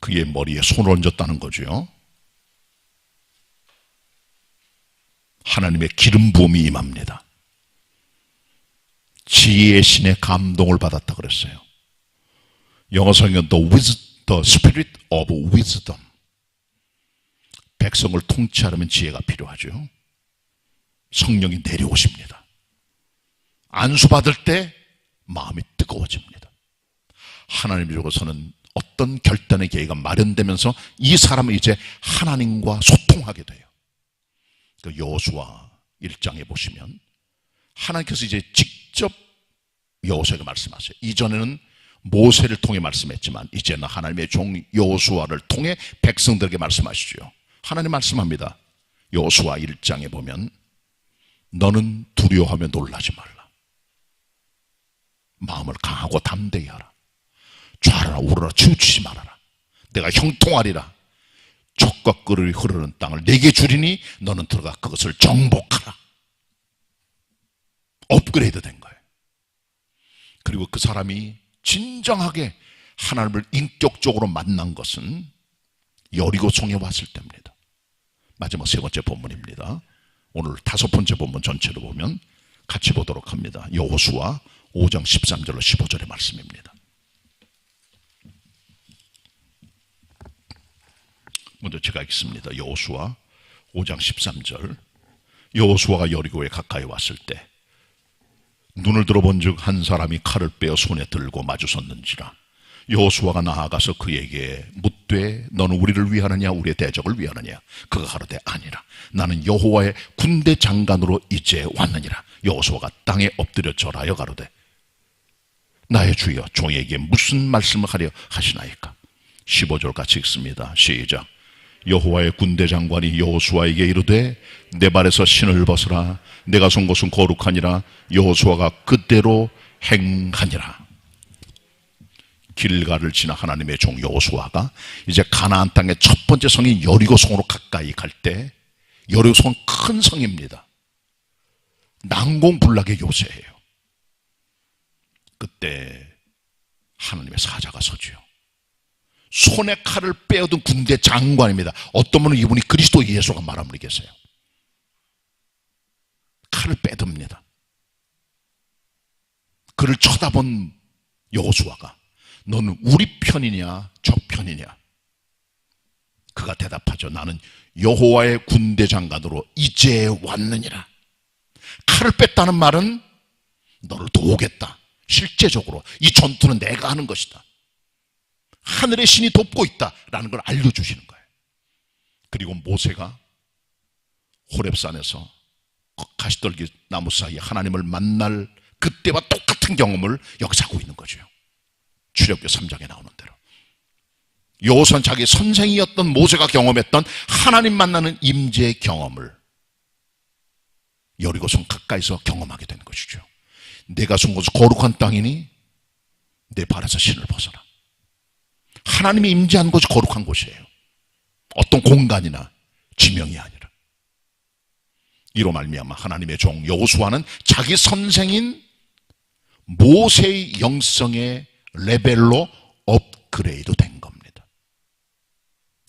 그의 머리에 손을 얹었다는 거죠. 하나님의 기름 부음이 임합니다. 지혜의 신의 감동을 받았다 그랬어요. 영어 성경은 the spirit of wisdom. 백성을 통치하려면 지혜가 필요하죠. 성령이 내려오십니다. 안수받을 때 마음이 뜨거워집니다. 하나님으로서는 어떤 결단의 계기가 마련되면서 이 사람은 이제 하나님과 소통하게 돼요. 그 여호수아 1장에 보시면 하나님께서 이제 직접 여호수아에게 말씀하세요. 이전에는 모세를 통해 말씀했지만 이제는 하나님의 종 여호수아를 통해 백성들에게 말씀하시죠. 하나님 말씀합니다. 여호수아 1장에 보면 너는 두려워하며 놀라지 말라. 마음을 강하고 담대히 하라. 좌라라 우러라 치우치지 말아라. 내가 형통하리라. 젖과 꿀이 흐르는 땅을 내게 주리니 너는 들어가 그것을 정복하라. 업그레이드 된 거예요. 그리고 그 사람이 진정하게 하나님을 인격적으로 만난 것은 여리고성에 왔을 때입니다. 마지막 세 번째 본문입니다. 오늘 다섯 번째 본문 전체로 보면 같이 보도록 합니다. 여호수아 5장 13절로 15절의 말씀입니다. 먼저 제가 읽습니다. 여호수아 5장 13절. 여호수아가 여리고에 가까이 왔을 때 눈을 들어본즉 한 사람이 칼을 빼어 손에 들고 마주섰는지라. 여호수아가 나아가서 그에게 묻되 너는 우리를 위하느냐 우리의 대적을 위하느냐. 그가 가로되 아니라 나는 여호와의 군대 장관으로 이제 왔느니라. 여호수아가 땅에 엎드려 절하여 가로되 나의 주여 종에게 무슨 말씀을 하려 하시나이까. 15절 같이 읽습니다. 시작. 여호와의 군대 장관이 여호수아에게 이르되 내 발에서 신을 벗으라. 내가 선 곳은 거룩하니라. 여호수아가 그대로 행하니라. 길갈을 지나 하나님의 종 여호수아가 이제 가나안 땅의 첫 번째 성인 여리고성으로 가까이 갈 때, 여리고성은 큰 성입니다. 난공불락의 요새예요. 그때 하나님의 사자가 서지요. 손에 칼을 빼어든 군대 장관입니다. 어떤 분은 이분이 그리스도 예수가 말한 분이 계세요. 칼을 빼듭니다. 그를 쳐다본 여호수아가 너는 우리 편이냐 저 편이냐. 그가 대답하죠. 나는 여호와의 군대 장관으로 이제 왔느니라. 칼을 뺐다는 말은 너를 도우겠다. 실제적으로 이 전투는 내가 하는 것이다. 하늘의 신이 돕고 있다라는 걸 알려주시는 거예요. 그리고 모세가 호렙산에서 가시떨기 나무 사이에 하나님을 만날 그때와 똑같은 경험을 여기서 하고 있는 거죠. 출애굽기 3장에 나오는 대로 여호수아는 자기 선생이었던 모세가 경험했던 하나님 만나는 임재의 경험을 여리고성 가까이서 경험하게 되는 것이죠. 내가 선 곳은 거룩한 땅이니 내 발에서 신을 벗어라. 하나님이 임재한 곳이 거룩한 곳이에요. 어떤 공간이나 지명이 아니라. 이로 말미암아 하나님의 종 여호수아는 자기 선생인 모세의 영성의 레벨로 업그레이드 된 겁니다.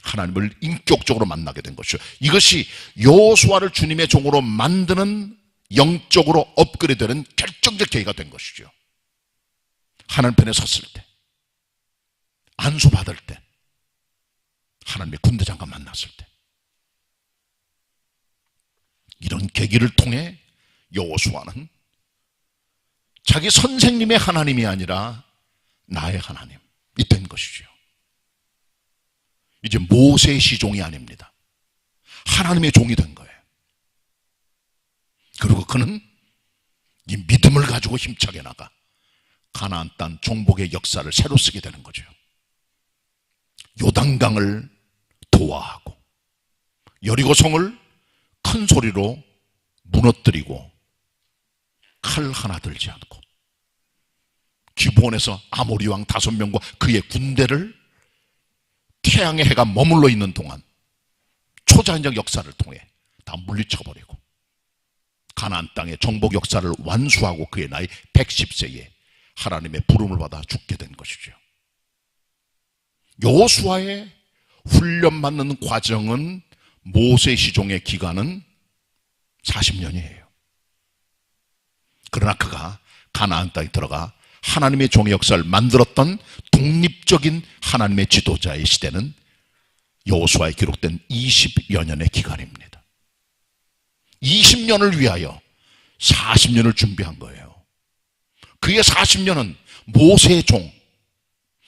하나님을 인격적으로 만나게 된 것이죠. 이것이 여호수아를 주님의 종으로 만드는 영적으로 업그레이드되는 결정적 계기가 된 것이죠. 하나님 편에 섰을 때, 안수받을 때, 하나님의 군대장과 만났을 때, 이런 계기를 통해 여호수아는 자기 선생님의 하나님이 아니라 나의 하나님이 된 것이죠. 이제 모세의 시종이 아닙니다. 하나님의 종이 된 거예요. 그리고 그는 이 믿음을 가지고 힘차게 나가 가나안 땅 정복의 역사를 새로 쓰게 되는 거죠. 요단강을 도화하고 여리고성을 큰 소리로 무너뜨리고 칼 하나 들지 않고 기브온에서 아모리 왕 5명과 그의 군대를 태양의 해가 머물러 있는 동안 초자연적 역사를 통해 다 물리쳐버리고 가나안 땅의 정복 역사를 완수하고 그의 나이 110세에 하나님의 부름을 받아 죽게 된 것이죠. 여호수아의 훈련받는 과정은 모세 시종의 기간은 40년이에요. 그러나 그가 가나안 땅에 들어가 하나님의 종의 역사를 만들었던 독립적인 하나님의 지도자의 시대는 여호수아에 기록된 20여 년의 기간입니다. 20년을 위하여 40년을 준비한 거예요. 그의 40년은 모세의 종,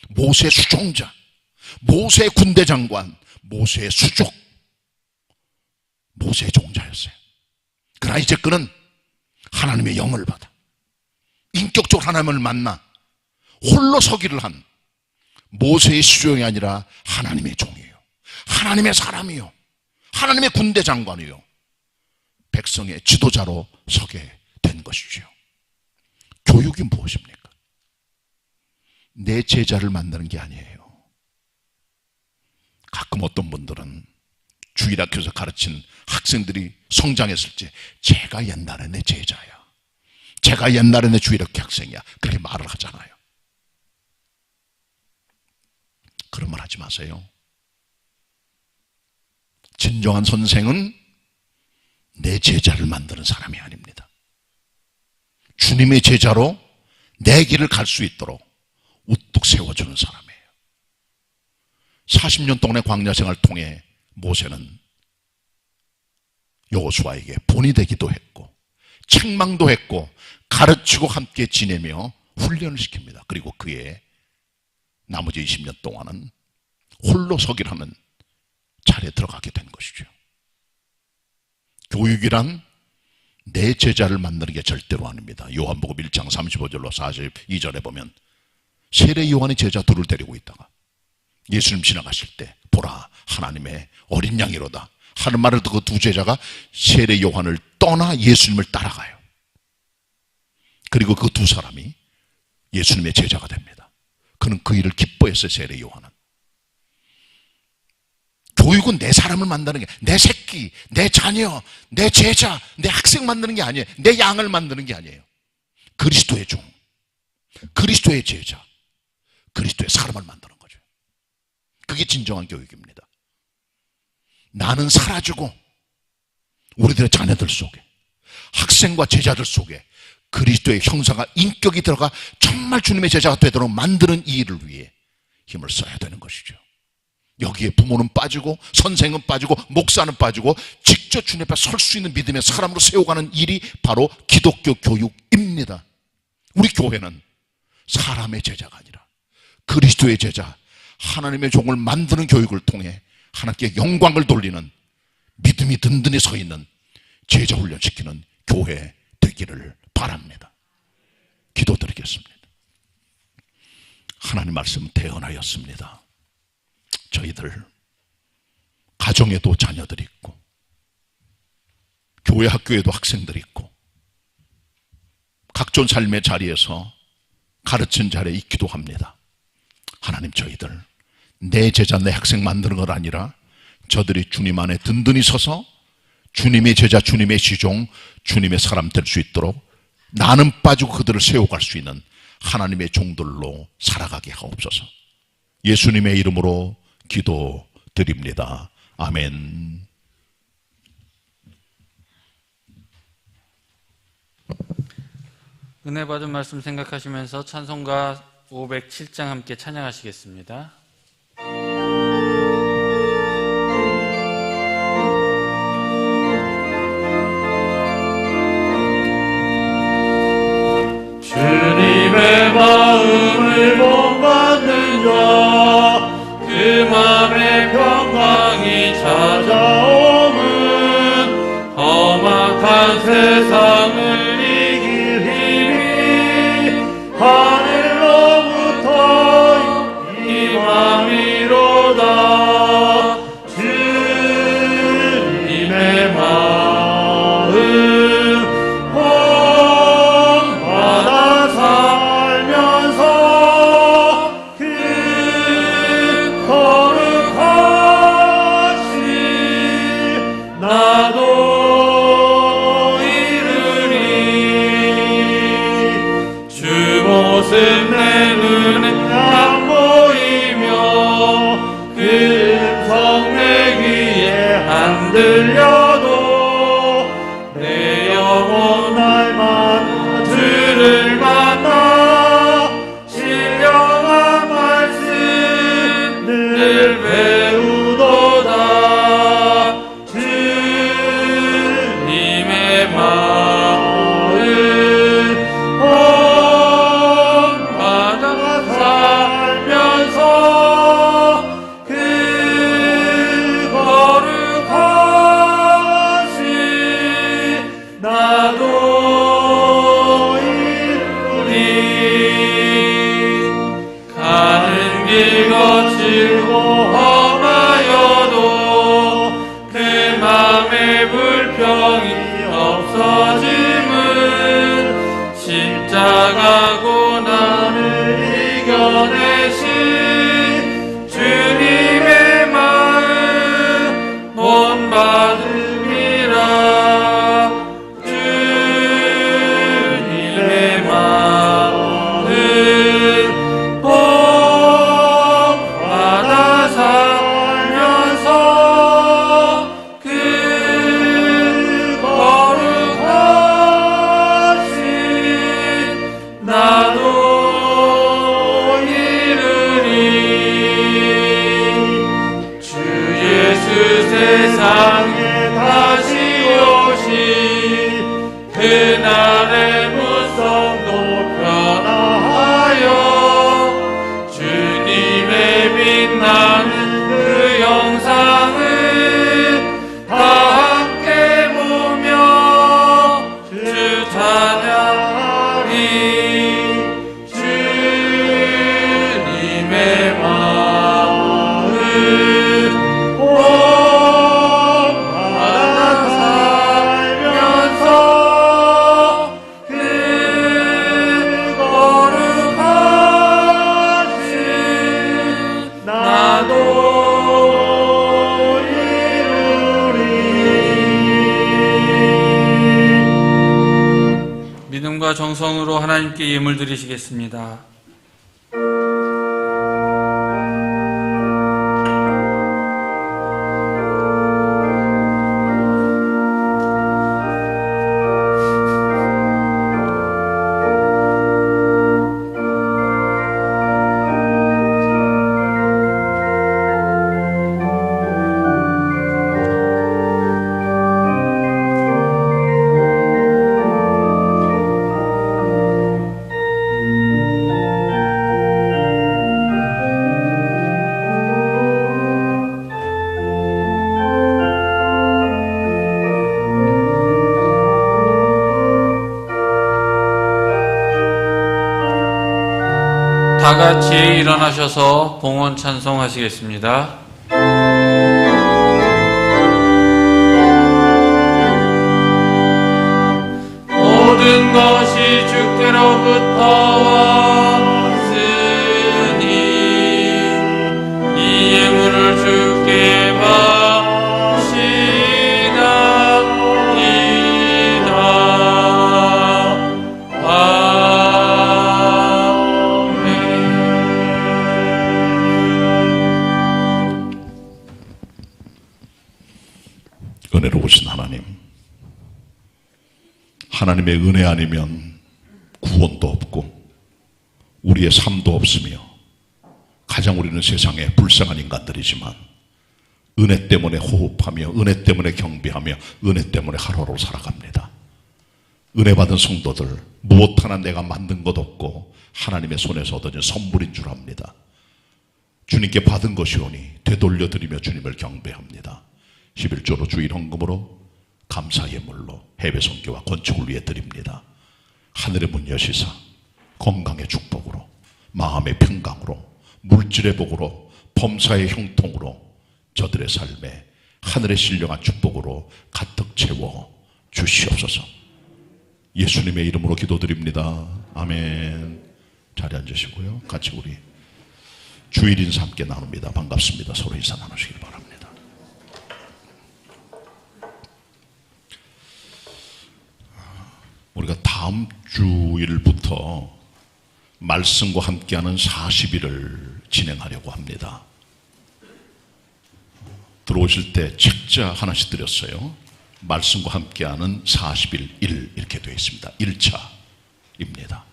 모세의 수종자, 모세의 군대 장관, 모세의 수족, 모세의 종자였어요. 그러나 이제 그는 하나님의 영을 받아 인격적으로 하나님을 만나 홀로 서기를 한 모세의 수종이 아니라 하나님의 종이에요. 하나님의 사람이요, 하나님의 군대 장관이요, 백성의 지도자로 서게 된 것이죠. 교육이 무엇입니까? 내 제자를 만드는 게 아니에요. 가끔 어떤 분들은 주일학교에서 가르친 학생들이 성장했을 때 제가 옛날에 내 제자야, 제가 옛날에 내 주일학교 학생이야, 그렇게 말을 하잖아요. 그런 말 하지 마세요. 진정한 선생은 내 제자를 만드는 사람이 아닙니다. 주님의 제자로 내 길을 갈 수 있도록 우뚝 세워주는 사람이에요. 40년 동안의 광야 생활을 통해 모세는 여호수아에게 본이 되기도 했고 책망도 했고 가르치고 함께 지내며 훈련을 시킵니다. 그리고 그의 나머지 20년 동안은 홀로 서기라는 자리에 들어가게 된 것이죠. 교육이란 내 제자를 만드는 게 절대로 아닙니다. 요한복음 1장 35절로 42절에 보면 세례 요한의 제자 둘을 데리고 있다가 예수님 지나가실 때 보라 하나님의 어린 양이로다 하는 말을 듣고 두 제자가 세례 요한을 떠나 예수님을 따라가요. 그리고 그 두 사람이 예수님의 제자가 됩니다. 그는 그 일을 기뻐했어요. 세례 요한은. 교육은 내 사람을 만드는 게, 내 새끼, 내 자녀, 내 제자, 내 학생 만드는 게 아니에요. 내 양을 만드는 게 아니에요. 그리스도의 종, 그리스도의 제자, 그리스도의 사람을 만드는 거죠. 그게 진정한 교육입니다. 나는 사라지고 우리들의 자녀들 속에, 학생과 제자들 속에 그리스도의 형상과 인격이 들어가 정말 주님의 제자가 되도록 만드는 이 일을 위해 힘을 써야 되는 것이죠. 여기에 부모는 빠지고 선생은 빠지고 목사는 빠지고 직접 주님 앞에 설 수 있는 믿음의 사람으로 세워가는 일이 바로 기독교 교육입니다. 우리 교회는 사람의 제자가 아니라 그리스도의 제자, 하나님의 종을 만드는 교육을 통해 하나님께 영광을 돌리는 믿음이 든든히 서 있는 제자 훈련시키는 교회 되기를 바랍니다. 기도드리겠습니다. 하나님 말씀 대언하였습니다. 저희들 가정에도 자녀들이 있고 교회 학교에도 학생들이 있고 각종 삶의 자리에서 가르친 자리에 있기도 합니다. 하나님, 저희들 내 제자 내 학생 만드는 것 아니라 저들이 주님 안에 든든히 서서 주님의 제자, 주님의 시종, 주님의 사람 될 수 있도록 나는 빠지고 그들을 세워갈 수 있는 하나님의 종들로 살아가게 하옵소서. 예수님의 이름으로 기도드립니다. 아멘. 은혜 받은 말씀 생각하시면서 찬송가 507장 함께 찬양하시겠습니다. 주 그 맘에 평강이 찾아오면 험악한 세상을 이길 힘이 하늘로부터 임함이로다. 주님의 마음 본받아 살면서 그 거룩하신 나도 이르리. 주 모습 내 눈에 안 보이며 그 음성 내 귀에 안 들려도 내 영혼 날마다 주를 만나 신령한 말씀 늘 배우도다. 주님의 마음 본받아 살면서 그 거룩하신 나도 이루리. 가는 길 거칠고 험하여도 그 맘에 불평이 없어짐은 십자가 고난을 이겨내신 주님의 마음 본받음이라. 주님의 마음 본받아 살면서 그 거룩하신 나도 이르리. 주 예수 세상에 다시 오시 그날의 무성도 변화하여 주님의 빛나는 그 영상을 다 함께 보며 주 찬양하리. 주님의 마음 본받아 살면서 그 거룩하신 나도 이루리. 믿음과 정성으로 하나님께 예물 드리시겠습니다. 다 같이 일어나셔서 봉헌 찬송하시겠습니다. 모든 것이 주께로부터 왔으니 이 예물을 주께 은혜로우신 하나님, 하나님의 은혜 아니면 구원도 없고 우리의 삶도 없으며 가장 우리는 세상에 불쌍한 인간들이지만 은혜 때문에 호흡하며 은혜 때문에 경배하며 은혜 때문에 하루하루 살아갑니다. 은혜 받은 성도들 무엇 하나 내가 만든 것 없고 하나님의 손에서 얻어진 선물인 줄 압니다. 주님께 받은 것이오니 되돌려드리며 주님을 경배합니다. 11조로 주일 헌금으로 감사 예물로 해외 선교와 건축을 위해 드립니다. 하늘의 문 여시사 건강의 축복으로 마음의 평강으로 물질의 복으로 범사의 형통으로 저들의 삶에 하늘의 신령한 축복으로 가득 채워 주시옵소서. 예수님의 이름으로 기도드립니다. 아멘. 자리에 앉으시고요. 같이 우리 주일 인사 함께 나눕니다. 반갑습니다. 서로 인사 나누시길 바랍니다. 우리가 다음 주일부터 말씀과 함께하는 40일을 진행하려고 합니다. 들어오실 때 책자 하나씩 드렸어요. 말씀과 함께하는 40일 1 이렇게 되어 있습니다. 1차입니다.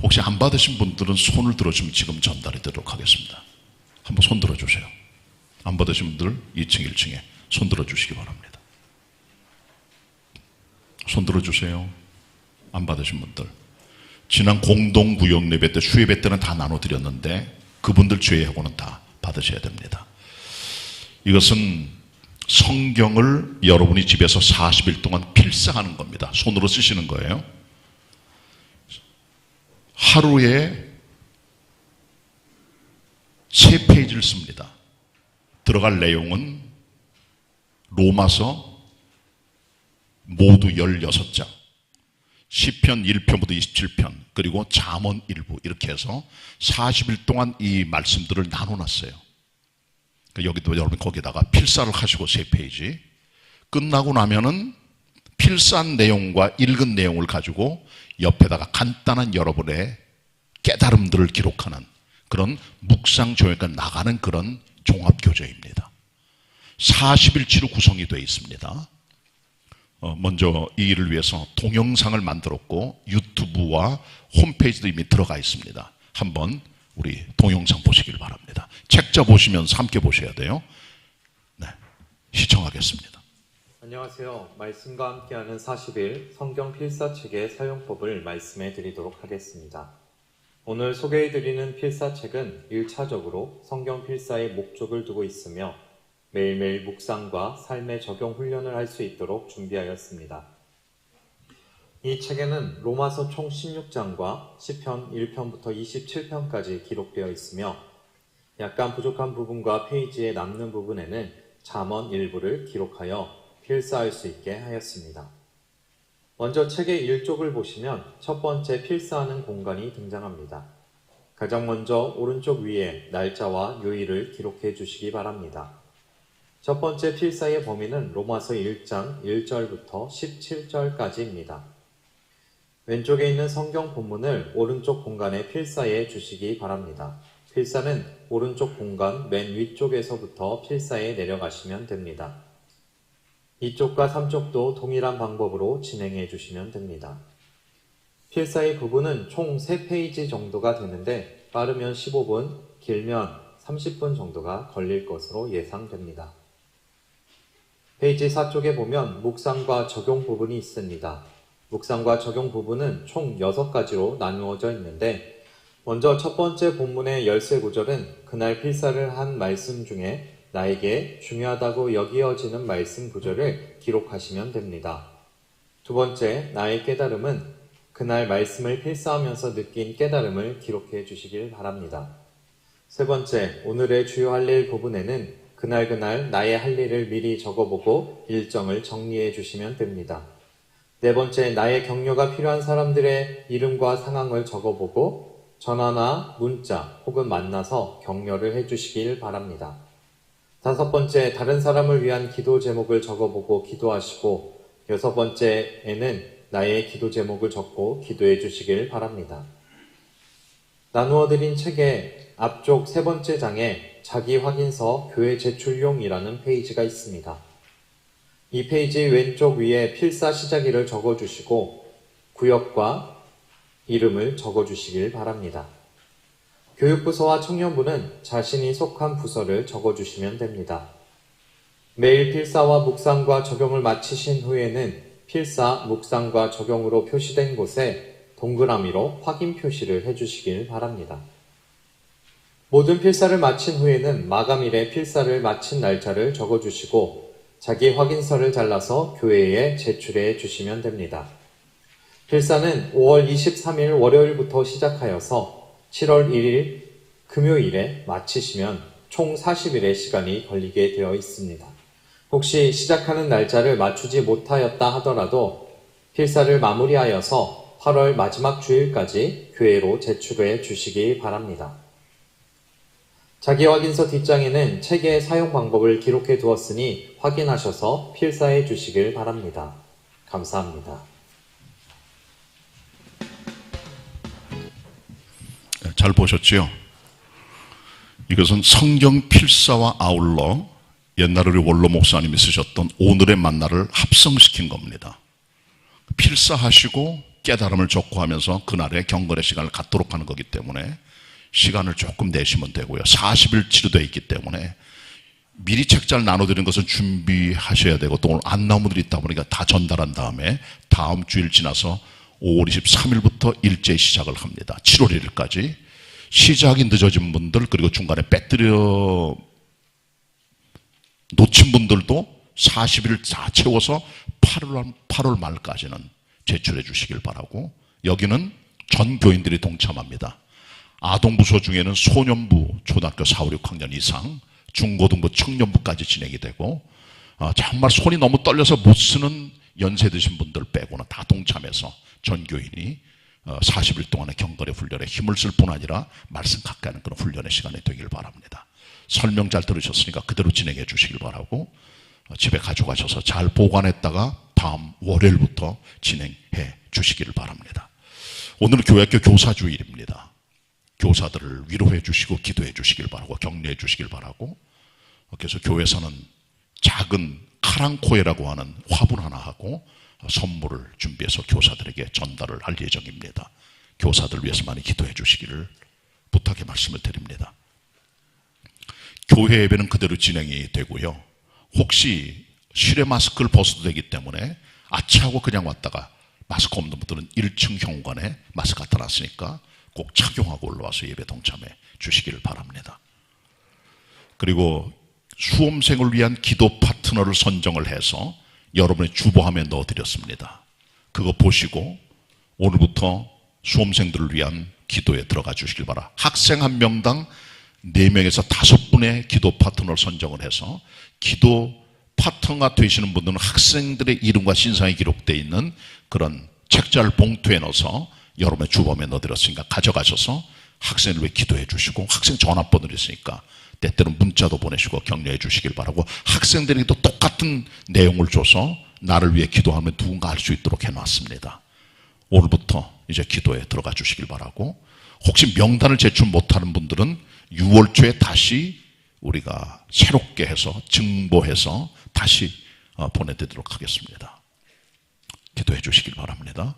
혹시 안 받으신 분들은 손을 들어주면 지금 전달해 드리도록 하겠습니다. 한번 손 들어주세요. 안 받으신 분들 2층 1층에 손 들어주시기 바랍니다. 손 들어주세요. 안 받으신 분들. 지난 공동구역 예배 때 수예배 때는 다 나눠드렸는데 그분들 제외하고는 다 받으셔야 됩니다. 이것은 성경을 여러분이 집에서 40일 동안 필사하는 겁니다. 손으로 쓰시는 거예요. 하루에 3페이지를 씁니다. 들어갈 내용은 로마서 모두 16장, 시편 1편부터 27편, 그리고 잠언 일부 이렇게 해서 40일 동안 이 말씀들을 나눠놨어요. 여기도 여러분 거기다가 필사를 하시고 3페이지 끝나고 나면은 필사한 내용과 읽은 내용을 가지고 옆에다가 간단한 여러분의 깨달음들을 기록하는 그런 묵상조회가 나가는 그런 종합교재입니다. 40일치로 구성이 되어 있습니다. 먼저 이 일을 위해서 동영상을 만들었고 유튜브와 홈페이지도 이미 들어가 있습니다. 한번 우리 동영상 보시길 바랍니다. 책자 보시면서 함께 보셔야 돼요. 네, 시청하겠습니다. 안녕하세요. 말씀과 함께하는 40일 성경 필사책의 사용법을 말씀해 드리도록 하겠습니다. 오늘 소개해 드리는 필사책은 1차적으로 성경 필사의 목적을 두고 있으며 매일매일 묵상과 삶의 적용 훈련을 할 수 있도록 준비하였습니다. 이 책에는 로마서 총 16장과 시편 1편부터 27편까지 기록되어 있으며 약간 부족한 부분과 페이지에 남는 부분에는 잠언 일부를 기록하여 필사할 수 있게 하였습니다. 먼저 책의 1쪽을 보시면 첫 번째 필사하는 공간이 등장합니다. 가장 먼저 오른쪽 위에 날짜와 요일을 기록해 주시기 바랍니다. 첫 번째 필사의 범위는 로마서 1장 1절부터 17절까지입니다. 왼쪽에 있는 성경 본문을 오른쪽 공간에 필사해 주시기 바랍니다. 필사는 오른쪽 공간 맨 위쪽에서부터 필사해 내려가시면 됩니다. 이쪽과 3쪽도 동일한 방법으로 진행해 주시면 됩니다. 필사의 부분은 총 3페이지 정도가 되는데 빠르면 15분, 길면 30분 정도가 걸릴 것으로 예상됩니다. 페이지 4쪽에 보면 묵상과 적용 부분이 있습니다. 묵상과 적용 부분은 총 6가지로 나누어져 있는데 먼저 첫 번째 본문의 열쇠 구절은 그날 필사를 한 말씀 중에 나에게 중요하다고 여기어지는 말씀 구절을 기록하시면 됩니다. 두 번째, 나의 깨달음은 그날 말씀을 필사하면서 느낀 깨달음을 기록해 주시길 바랍니다. 세 번째, 오늘의 주요 할 일 부분에는 그날 나의 할 일을 미리 적어보고 일정을 정리해 주시면 됩니다. 네 번째, 나의 격려가 필요한 사람들의 이름과 상황을 적어보고 전화나 문자 혹은 만나서 격려를 해주시길 바랍니다. 다섯 번째, 다른 사람을 위한 기도 제목을 적어보고 기도하시고 여섯 번째에는 나의 기도 제목을 적고 기도해 주시길 바랍니다. 나누어드린 책의 앞쪽 세 번째 장에 자기 확인서 교회 제출용이라는 페이지가 있습니다. 이 페이지 왼쪽 위에 필사 시작일을 적어주시고 구역과 이름을 적어주시길 바랍니다. 교육부서와 청년부는 자신이 속한 부서를 적어주시면 됩니다. 매일 필사와 묵상과 적용을 마치신 후에는 필사, 묵상과 적용으로 표시된 곳에 동그라미로 확인 표시를 해주시길 바랍니다. 모든 필사를 마친 후에는 마감일에 필사를 마친 날짜를 적어주시고 자기 확인서를 잘라서 교회에 제출해 주시면 됩니다. 필사는 5월 23일 월요일부터 시작하여서 7월 1일 금요일에 마치시면 총 40일의 시간이 걸리게 되어 있습니다. 혹시 시작하는 날짜를 맞추지 못하였다 하더라도 필사를 마무리하여서 8월 마지막 주일까지 교회로 제출해 주시기 바랍니다. 자기 확인서 뒷장에는 책의 사용 방법을 기록해 두었으니 확인하셔서 필사해 주시길 바랍니다. 감사합니다. 잘 보셨죠? 이것은 성경 필사와 아울러 옛날에 우리 원로 목사님이 쓰셨던 오늘의 만나를 합성시킨 겁니다. 필사하시고 깨달음을 족구하면서 그날의 경건의 시간을 갖도록 하는 거기 때문에 시간을 조금 내시면 되고요. 40일 치료되어 있기 때문에 미리 책자를 나눠드리는 것은 준비하셔야 되고, 또 오늘 안 나온 분들이 있다 보니까 다 전달한 다음에 다음 주일 지나서 5월 23일부터 일제히 시작을 합니다. 7월 1일까지. 시작이 늦어진 분들, 그리고 중간에 빼뜨려 놓친 분들도 40일 다 채워서 8월 말까지는 제출해 주시길 바라고, 여기는 전 교인들이 동참합니다. 아동부서 중에는 소년부, 초등학교 4, 5, 6학년 이상, 중고등부, 청년부까지 진행이 되고, 정말 손이 너무 떨려서 못 쓰는 연세 드신 분들 빼고는 다 동참해서 전 교인이 40일 동안의 경건의 훈련에 힘을 쓸 뿐 아니라 말씀 가까이 하는 그런 훈련의 시간이 되길 바랍니다. 설명 잘 들으셨으니까 그대로 진행해 주시길 바라고, 집에 가져가셔서 잘 보관했다가 다음 월요일부터 진행해 주시기를 바랍니다. 오늘 교회학교 교사주일입니다. 교사들을 위로해 주시고 기도해 주시길 바라고, 격려해 주시길 바라고, 그래서 교회에서는 작은 카랑코에라고 하는 화분 하나 하고 선물을 준비해서 교사들에게 전달을 할 예정입니다. 교사들 위해서 많이 기도해 주시기를 부탁의 말씀을 드립니다. 교회 예배는 그대로 진행이 되고요. 혹시 실외 마스크를 벗어도 되기 때문에 아치하고 그냥 왔다가 마스크 없는 분들은 1층 현관에 마스크 갖다 놨으니까 꼭 착용하고 올라와서 예배 동참해 주시기를 바랍니다. 그리고 수험생을 위한 기도 파트너를 선정을 해서 여러분의 주보함에 넣어드렸습니다. 그거 보시고 오늘부터 수험생들을 위한 기도에 들어가 주시길 바라. 학생 한 명당 4명에서 5분의 기도 파트너를 선정을 해서, 기도 파트너가 되시는 분들은 학생들의 이름과 신상이 기록되어 있는 그런 책자를 봉투에 넣어서 여러분의 주보함에 넣어드렸으니까 가져가셔서 학생을 위해 기도해 주시고, 학생 전화번호를 있으니까 때때로 문자도 보내시고 격려해 주시길 바라고, 학생들에게도 똑같은 내용을 줘서 나를 위해 기도하면 누군가 할 수 있도록 해놨습니다. 오늘부터 이제 기도에 들어가 주시길 바라고, 혹시 명단을 제출 못하는 분들은 6월 초에 다시 우리가 새롭게 해서 증보해서 다시 보내드리도록 하겠습니다. 기도해 주시길 바랍니다.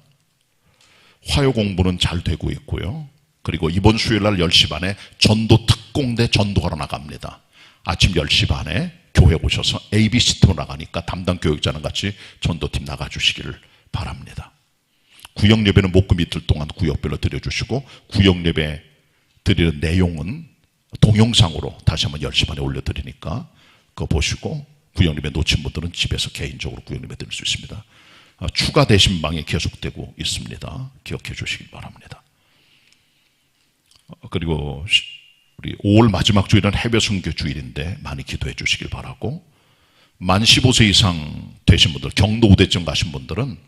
화요 공부는 잘 되고 있고요. 그리고 이번 수요일 날 10시 반에 전도 특공대 전도하러 나갑니다. 아침 10시 반에 교회 오셔서 ABC팀으로 나가니까 담당 교육자랑 같이 전도팀 나가주시기를 바랍니다. 구역 예배는 목금 이틀 동안 구역별로 드려주시고, 구역 예배 드리는 내용은 동영상으로 다시 한번 10시 반에 올려드리니까 그거 보시고, 구역 예배 놓친 분들은 집에서 개인적으로 구역 예배 드릴 수 있습니다. 추가 대신방이 계속되고 있습니다. 기억해 주시기 바랍니다. 그리고 우리 5월 마지막 주일은 해외 선교 주일인데 많이 기도해 주시길 바라고, 만 15세 이상 되신 분들, 경로 우대증 가신 분들은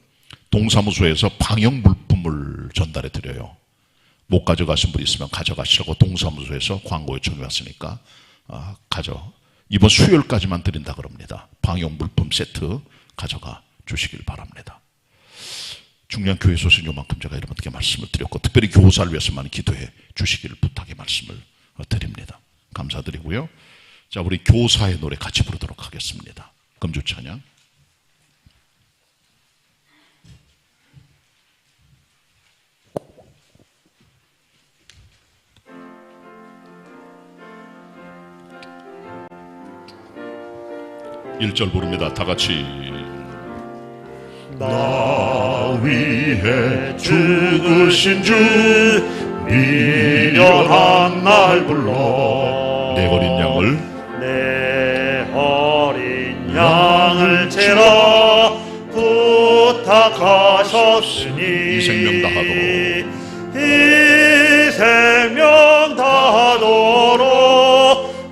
동사무소에서 방역 물품을 전달해 드려요. 못 가져가신 분 있으면 가져가시라고 동사무소에서 광고 요청이 왔으니까 이번 수요일까지만 드린다 그럽니다. 방역 물품 세트 가져가 주시길 바랍니다. 중요한 교회 소신 요만큼 제가 여러분께 말씀을 드렸고, 특별히 교사를 위해서 많이 기도해 주시기를 부탁의 말씀을 드립니다. 감사드리고요. 자, 우리 교사의 노래 같이 부르도록 하겠습니다. 금주 찬양. 일 절 부릅니다. 다 같이. 나 위해 죽으신 주 미련한 날 불러 내 어린 양을 내 어린 양을 채라 부탁하셨으니 이 생명 다하도록 이 생명 다하도록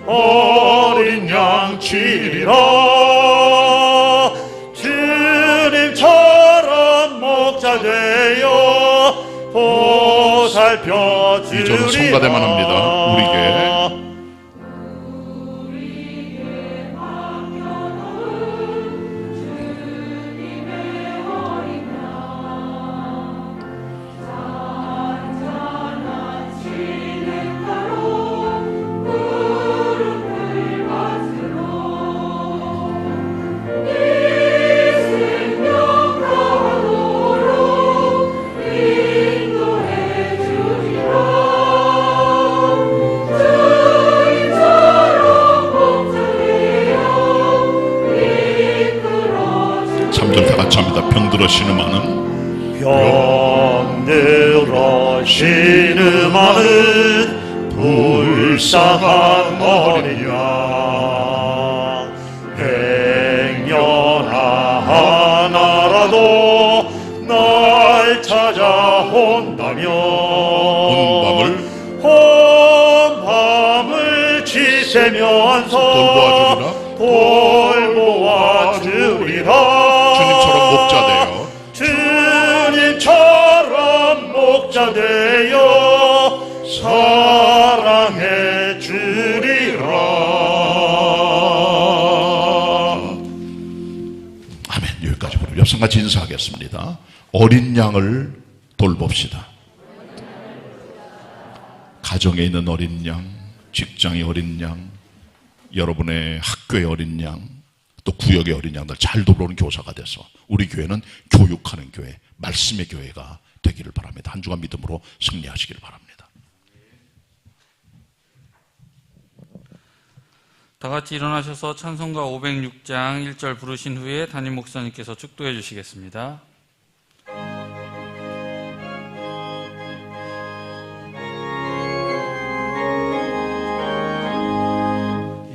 어린 양 치리라. 주님처럼 목자 되어 보살펴 이 저는 성가대만 합니다. 우리에게 병들어 신음하는 병들어 신음하는 불쌍한 어린 양 행여나 하나라도 날 찾아온다면 온 밤을 지새면서 돌보아주리라. 주님처럼 목자 되어 사랑해 주리라. 아멘. 여기까지 우리 옆상같이 인사하겠습니다. 어린 양을 돌봅시다. 가정에 있는 어린 양, 직장의 어린 양, 여러분의 학교의 어린 양, 또 구역의 어린 양들 잘 돌보는 교사가 돼서 우리 교회는 교육하는 교회, 말씀의 교회가 되기를 바랍니다. 한 주간 믿음으로 승리하시길 바랍니다. 다 같이 일어나셔서 찬송가 506장 1절 부르신 후에 담임 목사님께서 축도해 주시겠습니다.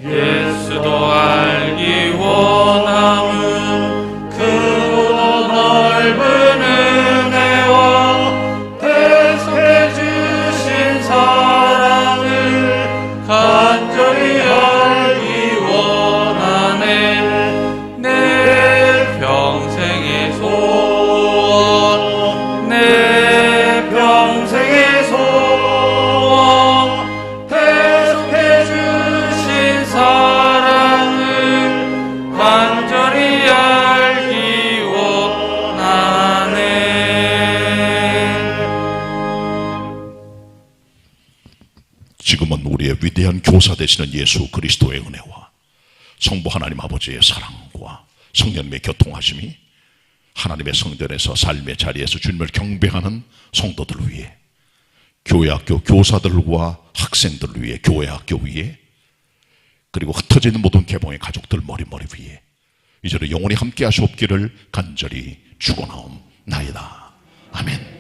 예수도 알기 원함은 크고 넓은 은혜와 대속해 주신 사랑을 간절히 알기 원하네. 내 평생의 소원, 내 평생의 소원, 대속해 주신 사랑을 간절히 알기 원하네. 지금은 우리의 위대한 교사 되시는 예수 그리스도의 은혜와 성부 하나님 아버지의 사랑과 성령님의 교통하심이 하나님의 성전에서 삶의 자리에서 주님을 경배하는 성도들을 위해, 교회학교 교사들과 학생들을 위해, 교회학교 위에, 그리고 흩어져 있는 모든 개봉의 가족들 머리 위에 이제는 영원히 함께 하시옵기를 간절히 축원하옵나이다. 아멘.